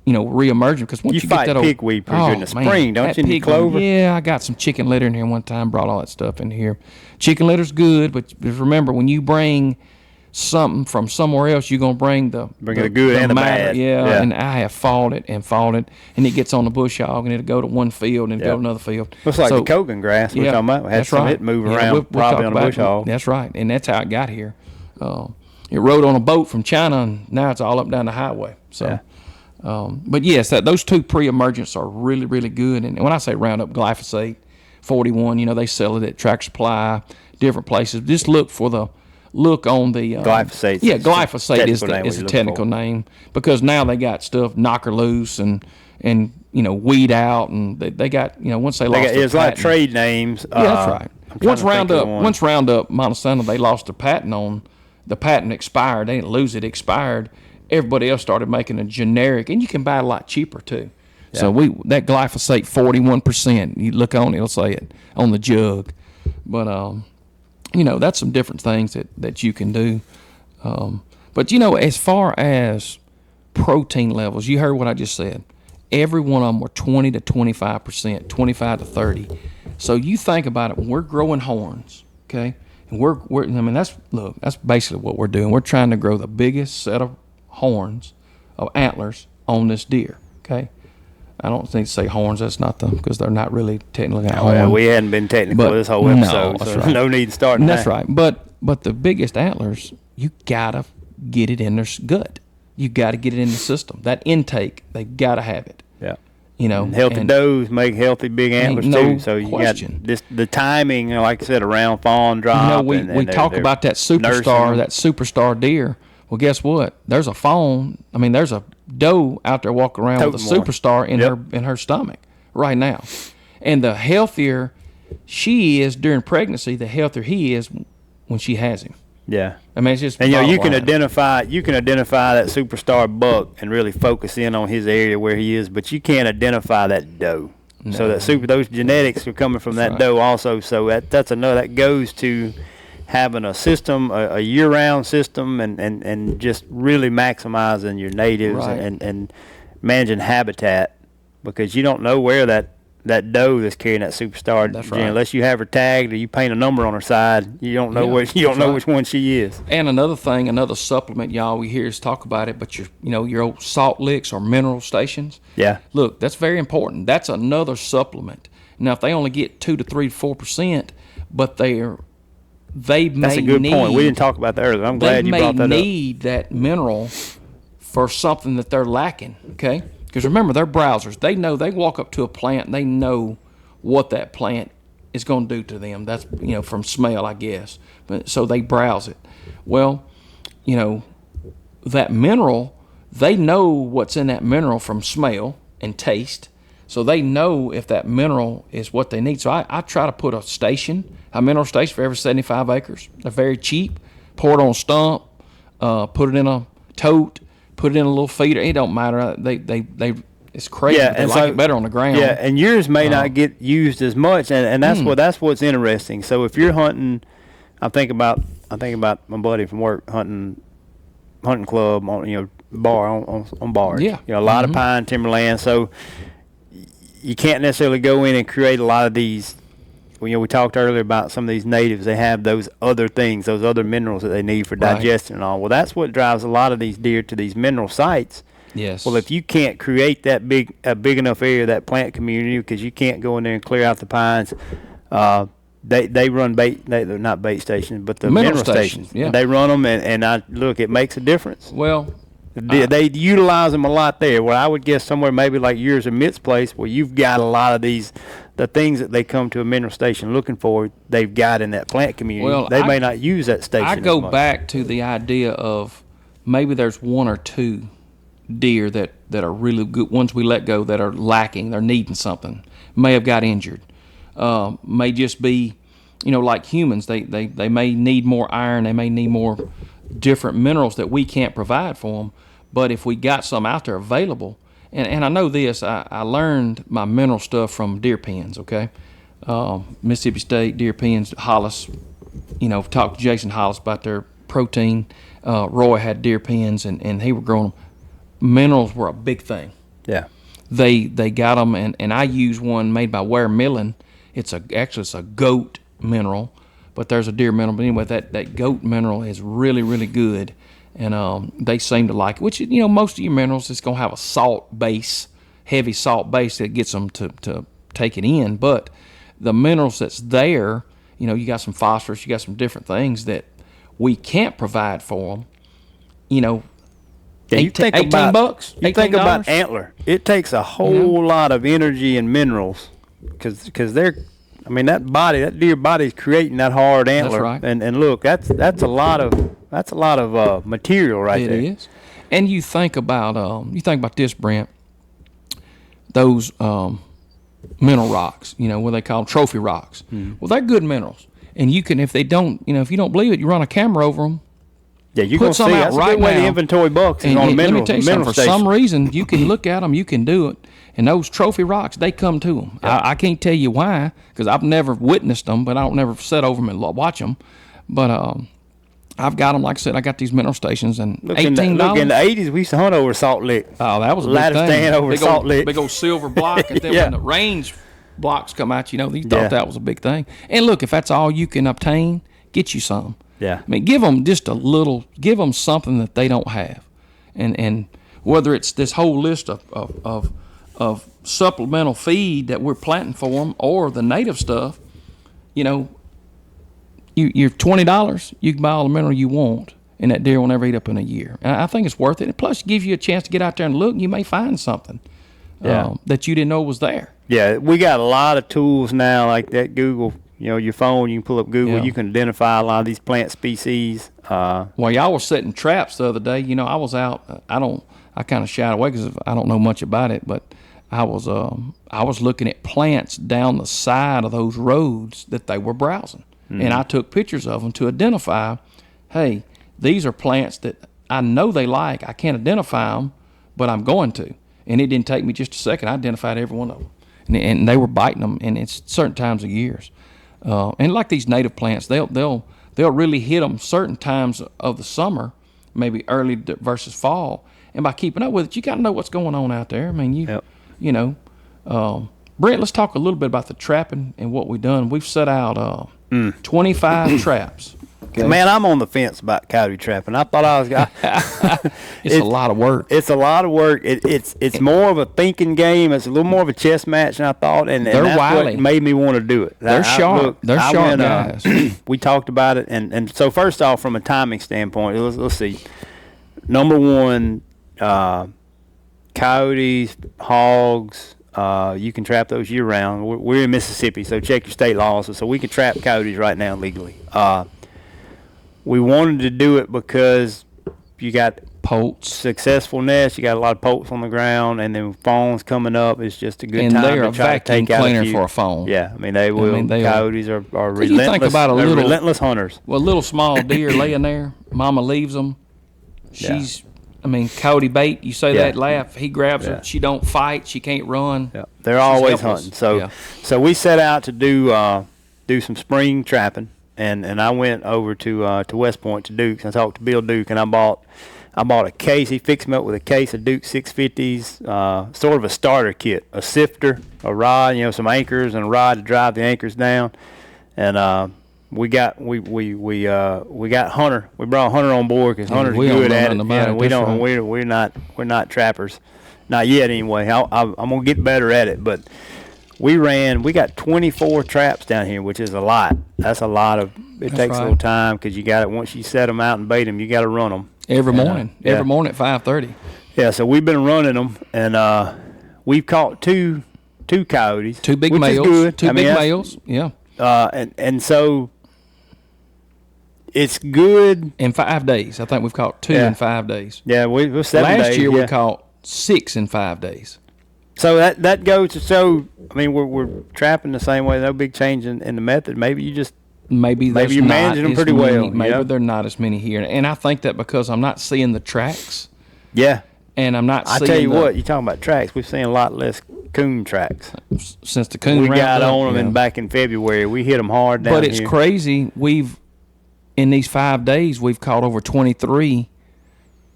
re-emerging. Because once you fight get that pigweed pretty good in the spring, don't you? In clover. Yeah, I got some chicken litter in here one time. Brought all that stuff in here. Chicken litter's good, but remember when you bring something from somewhere else, you're gonna bring the good and the bad. Yeah, and I have fought it, and it gets on the bush hog, and it'll go to one field and go to another field. Looks like the Kogan grass we're talking about. Had some it move around probably on the bush hog. That's right, and that's how it got here. It rode on a boat from China, and now it's all up and down the highway. So, but yes, those 2 pre-emergents are really, really good. And when I say Roundup, glyphosate, 41. They sell it at Tractor Supply, different places. Just look on the glyphosate. Yeah, glyphosate is the a technical name, because now they got stuff knocker loose and weed out, and they got once they lost their it's like patent. trade names. Yeah, that's right. Once Roundup Monsanto, they lost the patent on. The patent expired. They didn't lose it. Expired. Everybody else started making a generic, and you can buy it a lot cheaper too. Yeah. So that glyphosate 41%. You look on it, it'll say it on the jug. But that's some different things that you can do. But as far as protein levels, you heard what I just said. Every one of them were 20 to 25%, 25 to 30. So you think about it. When we're growing horns, okay, and that's basically what we're doing. We're trying to grow the biggest set of horns, of antlers on this deer. Okay, I don't think to say horns. That's not because they're not really technically a horn. Yeah, we hadn't been technical this whole episode, so right. No need to start. That's right. But the biggest antlers, you gotta get it in their gut. You got to get it in the system. That intake, they got to have it. Yeah. And healthy does make healthy big antlers too. So you question. Got this, the timing, like I said, around fawn drop. We talk about that superstar deer. Well, guess what? There's a fawn. There's a doe out there walking around with a superstar in her stomach right now. And the healthier she is during pregnancy, the healthier he is when she has him. Yeah. It's just you can identify that superstar buck and really focus in on his area where he is, but you can't identify that doe. No. So those genetics are coming from that doe also. So that's another that goes to having a system, a year-round system, and just really maximizing your natives and managing habitat, because you don't know where that doe that's carrying that superstar, that's right. Unless you have her tagged or you paint a number on her side, you don't know which one she is. And another supplement, y'all, we hear us talk about it, but your old salt licks or mineral stations. Yeah. Look, that's very important. That's another supplement. Now, if they only get 2 to 3 to 4%, but that's a good point. We didn't talk about that earlier. I'm glad you brought that up. They may need that mineral for something that they're lacking. Okay. Because remember, they're browsers. They know, they walk up to a plant and they know what that plant is going to do to them. That's, from smell, I guess. But so they browse it. Well, that mineral, they know what's in that mineral from smell and taste. So they know if that mineral is what they need. So I try to put a mineral station for every 75 acres. They're very cheap. Pour it on a stump, put it in a tote, put it in a little feeder. It don't matter. It's crazy. Yeah, they like it better on the ground. Yeah, and yours may not get used as much, and that's what's interesting. So if you're hunting, I think about my buddy from work hunting club on bar on bars. Yeah, a lot of pine timberland. So you can't necessarily go in and create a lot of these. We talked earlier about some of these natives. They have those other things, those other minerals that they need for digestion and all. Well, that's what drives a lot of these deer to these mineral sites. Yes. Well, if you can't create a big enough area, that plant community, because you can't go in there and clear out the pines, they run bait. They're not bait stations, but the mineral stations. Yeah. They run them, and look, it makes a difference. Well, they utilize them a lot there. Well, I would guess somewhere maybe like yours or Mitt's place, where you've got a lot of these. The things that they come to a mineral station looking for, they've got in that plant community. Well, they may not use that station. I go back to the idea of maybe there's 1 or 2 deer that are really good, ones we let go that are lacking, they're needing something, may have got injured, may just be, like humans, they may need more iron, they may need more different minerals that we can't provide for them, but if we got some out there available. And I know this, I learned my mineral stuff from deer pens, okay? Mississippi State deer pens, Hollis, talked to Jason Hollis about their protein. Roy had deer pens, and he were growing them. Minerals were a big thing. Yeah. They got them, and I use one made by Ware Millen. It's a goat mineral, but there's a deer mineral. But anyway, that goat mineral is really, really good. And they seem to like it, which, most of your minerals, it's going to have a salt base, heavy salt base that gets them to take it in. But the minerals that's there, you got some phosphorus, you got some different things that we can't provide for them. Yeah, you think $18. You think about antler. It takes a whole lot of energy and minerals because they're I mean, that deer body is creating that hard antler. That's right. And look, that's a lot of material right there. It is. And you think about this, Brent. Those mineral rocks, what they call them, trophy rocks. Mm-hmm. Well, they're good minerals, and you can, if you don't believe it, you run a camera over them. Yeah, you can see that's right a good way now. to inventory bucks is on a mineral, let me tell you something. For some reason, you can look at them, you can do it, and those trophy rocks, they come to them. Yeah. I can't tell you why, because I've never witnessed them, but I don't never sit over them and watch them. But I've got them, like I said, I got these mineral stations, and $18. Look, in the 80s, we used to hunt over Salt Lick. Oh, that was a ladder big thing. stand over Salt Lick. Big old silver block, and then Yeah. when the range blocks come out, you thought that was a big thing. And look, if that's all you can obtain, get you some. Yeah. I mean, give them just a little, give them something that they don't have. And whether it's this whole list of supplemental feed that we're planting for them or the native stuff, you're $20, you can buy all the mineral you want, and that deer will never eat up in a year. And I think it's worth it. And plus, it gives you a chance to get out there and look, and you may find something that you didn't know was there. Yeah, we got a lot of tools now like that Google. Your phone, you can pull up Google, you can identify a lot of these plant species. Well, y'all were setting traps the other day. I was out. I kind of shied away because I don't know much about it, but I was looking at plants down the side of those roads that they were browsing. Mm-hmm. And I took pictures of them to identify, hey, these are plants that I know they like. I can't identify them, but I'm going to. And it didn't take me just a second. I identified every one of them. And they were biting them, and it's certain times of years. And like these native plants, they'll really hit them certain times of the summer, maybe early versus fall. And by keeping up with it, you got to know what's going on out there. I mean, Brent, let's talk a little bit about the trapping and what we've done. We've set out 25 traps. Okay. Man, I'm on the fence about coyote trapping. I thought I was. It's a lot of work. It's a lot of work. It's more of a thinking game. It's a little more of a chess match than I thought, and that's wily. what made me want to do it. They're sharp. They're sharp guys. We talked about it, and so first off, from a timing standpoint, let's see. Number one, coyotes, hogs. You can trap those year round. We're in Mississippi, so check your state laws. So we can trap coyotes right now legally. We wanted to do it because you got poults, successful nests. You got a lot of poults on the ground, and then fawns coming up. It's just a good time to try to take out a few. And they're a vacuum cleaner for a fawn. Yeah, I mean they will. Coyotes are relentless. You think about relentless hunters. Well, a little small deer laying there. Mama leaves them. Coyote bait. You say that, laugh. He grabs her. She don't fight. She can't run. Yeah, they're always hunting. So we set out to do some spring trapping. And I went over to West Point to Duke's. I talked to Bill Duke, and I bought a case. He fixed me up with a case of Duke 650s, sort of a starter kit, a sifter, a rod, some anchors and a rod to drive the anchors down. And we got Hunter. We brought Hunter on board because Hunter's good at it. We're not trappers, not yet anyway. I'm gonna get better at it, but. We got 24 traps down here, which is a lot. That's a lot of, it takes a little time because you got it, once you set them out and bait them, you got to run them. Every morning at 5:30. Yeah, so we've been running them, and we've caught two coyotes. Two big which males. Is good. Two big males, yeah. And so it's good. In 5 days. I think we've caught two in 5 days. Yeah, we're 7 days. Last year we caught 6 in 5 days. So that goes to show. I mean, we're trapping the same way. No big change in the method. Maybe you're managing them pretty well. Maybe they're not as many here, and I think that because I'm not seeing the tracks. Yeah. And I'm not. I tell you what, you're talking about tracks. We've seen a lot less coon tracks since the coon. We got on them back in February. We hit them hard down here. But it's crazy. In these 5 days we've caught over 23.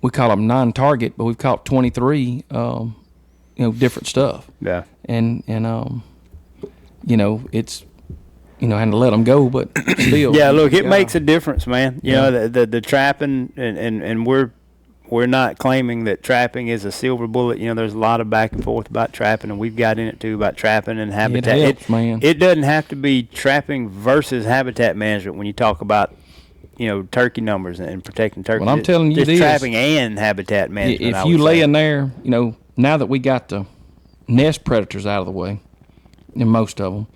We call them non-target, but we've caught 23. Different stuff. Yeah. And it's, had to let them go, but still. Yeah, look, it makes a difference, man. You know, the trapping, and we're not claiming that trapping is a silver bullet. There's a lot of back and forth about trapping, and we've got in it too about trapping and habitat. It helps, man. It doesn't have to be trapping versus habitat management when you talk about turkey numbers and protecting turkeys. Well, I'm telling you, it's trapping and habitat management. If you lay in there, now that we got the nest predators out of the way, and most of them,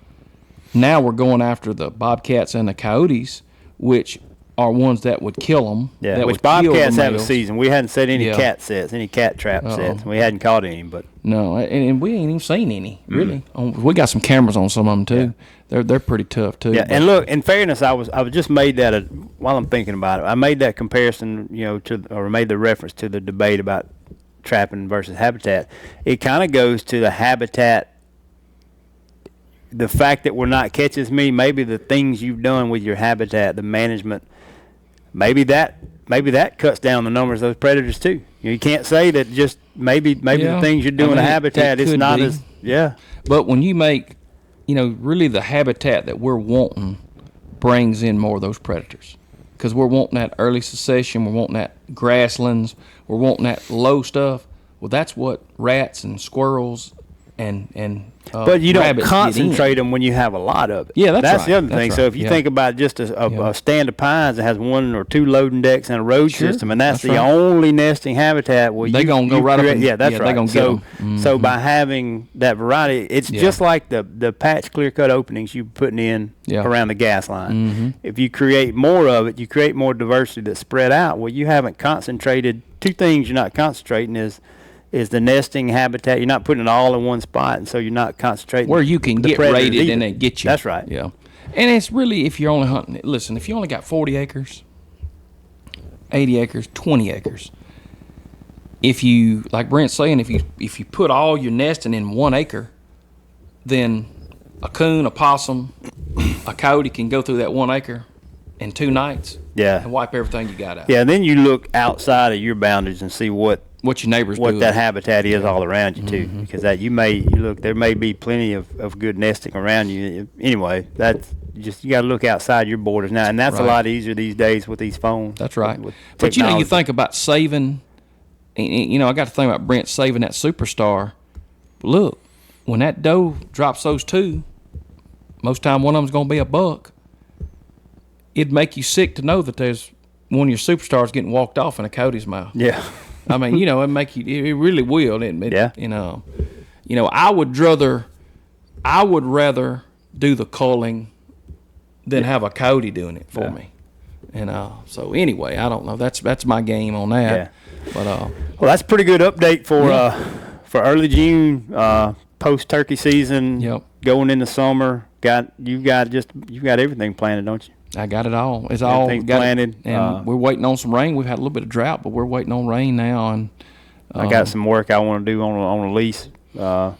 Now we're going after the bobcats and the coyotes, which are ones that would kill them. Yeah, that which would kill bobcats the have a males. season. We hadn't set any Yeah. cat sets, any cat trap sets. We hadn't caught any, but No, and we ain't even seen any really. We got some cameras on some of them too. They're pretty tough too. yeah. but- And look, in fairness, I was just made that while I'm thinking about it. I made that comparison, or made the reference to the debate about trapping versus habitat. It kind of goes to the habitat. The fact that we're not catching as many, maybe the things you've done with your habitat, the management, maybe that cuts down the numbers of those predators too. You can't say that just maybe the things you're doing in habitat it it's could not be. as But when you make, really the habitat that we're wanting brings in more of those predators. Because we're wanting that early succession, we're wanting that grasslands, we're wanting that low stuff. Well, that's what rats and squirrels and but you don't rabbits get concentrate in. them when you have a lot of it. Yeah, that's the right. other That's thing. right. So if you Yeah. think about just a stand of pines that has 1 or 2 loading decks and a road Sure. system, and that's That's the right. only nesting habitat, well, They gonna go you right up create- and- yeah, that's yeah, they right. gonna get so 'em. so by having that variety, it's Yeah. just like the patch clear cut openings you're putting in Yeah. around the gas line. Mhm. If you create more of it, you create more diversity that's spread out. Well, you haven't concentrated. 2 things you're not concentrating is the nesting habitat. You're not putting it all in one spot, and so you're not concentrating Where you can the get predators rated either. and they get you. That's right. Yeah. And it's really, if you're only hunting, listen, if you only got 40 acres, 80 acres, 20 acres, if you, like Brent's saying, if you put all your nesting in 1 acre, then a coon, a possum, a coyote can go through that 1 acre in 2 nights Yeah. and wipe everything you got out. Yeah, and then you look outside of your boundaries and see what What your neighbors do. that habitat is all around you too, because that you look, there may be plenty of good nesting around you. Anyway, that's just, you got to look outside your borders now, and that's a Right. lot easier these days with these phones. That's right. with But you technology. think about saving. I got to think about Brent saving that superstar. Look, when that doe drops those 2, most time one of them's going to be a buck. It'd make you sick to know that there's one of your superstars getting walked off in a coyote's mouth. Yeah. I mean, it'd make you. It really will. Yeah. I would rather do the culling than have a coyote doing it for me. And so anyway, I don't know. That's my game on that. Yeah. But Well, that's a pretty good update for early June, post turkey season. Yep. Going into summer. You've got everything planted, don't you? I got it all. It's all Everything's got planted, and we're waiting on some rain. We've had a little bit of drought, but we're waiting on rain now. And I got some work I want to do on a lease. Got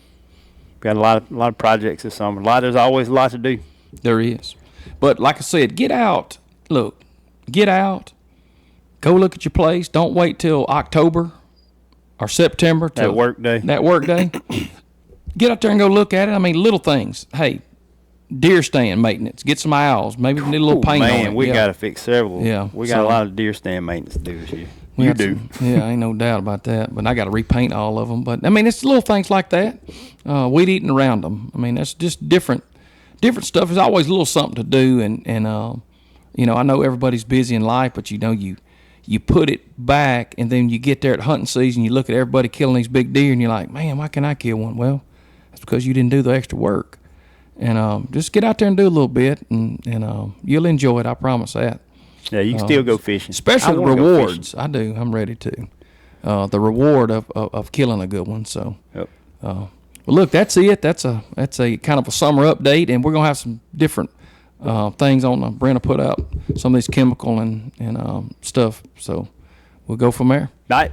a lot of projects this summer. There's always a lot to do. there is. But like I said, get out. Look, get out. Go look at your place. Don't wait till October or September. That work day. That work day. Get out there and go look at it. I mean, little things. Hey, deer stand maintenance. Get some owls. Maybe need a little paint on it. We Yeah. got to fix several. Yeah, We got so- a lot of deer stand maintenance to do this year. We You got do. some- yeah, ain't no doubt about that. But I got to repaint all of them. But I mean, it's little things like that. Weed eating around them. I mean, that's just different stuff. There's always a little something to do. And I know everybody's busy in life, but you put it back, and then you get there at hunting season. You look at everybody killing these big deer, and you're like, man, why can't I kill one? Well, that's because you didn't do the extra work. And just get out there and do a little bit, and you'll enjoy it. I promise that. Yeah, you can still go fishing. Especially I the wanna go fishing. rewards. I do. I'm ready to. The reward of killing a good one. So, Yep. well, look, that's it. That's a kind of a summer update, and we're gonna have some different things on. Brenda put out some of these chemical and stuff. So we'll go from there. Night.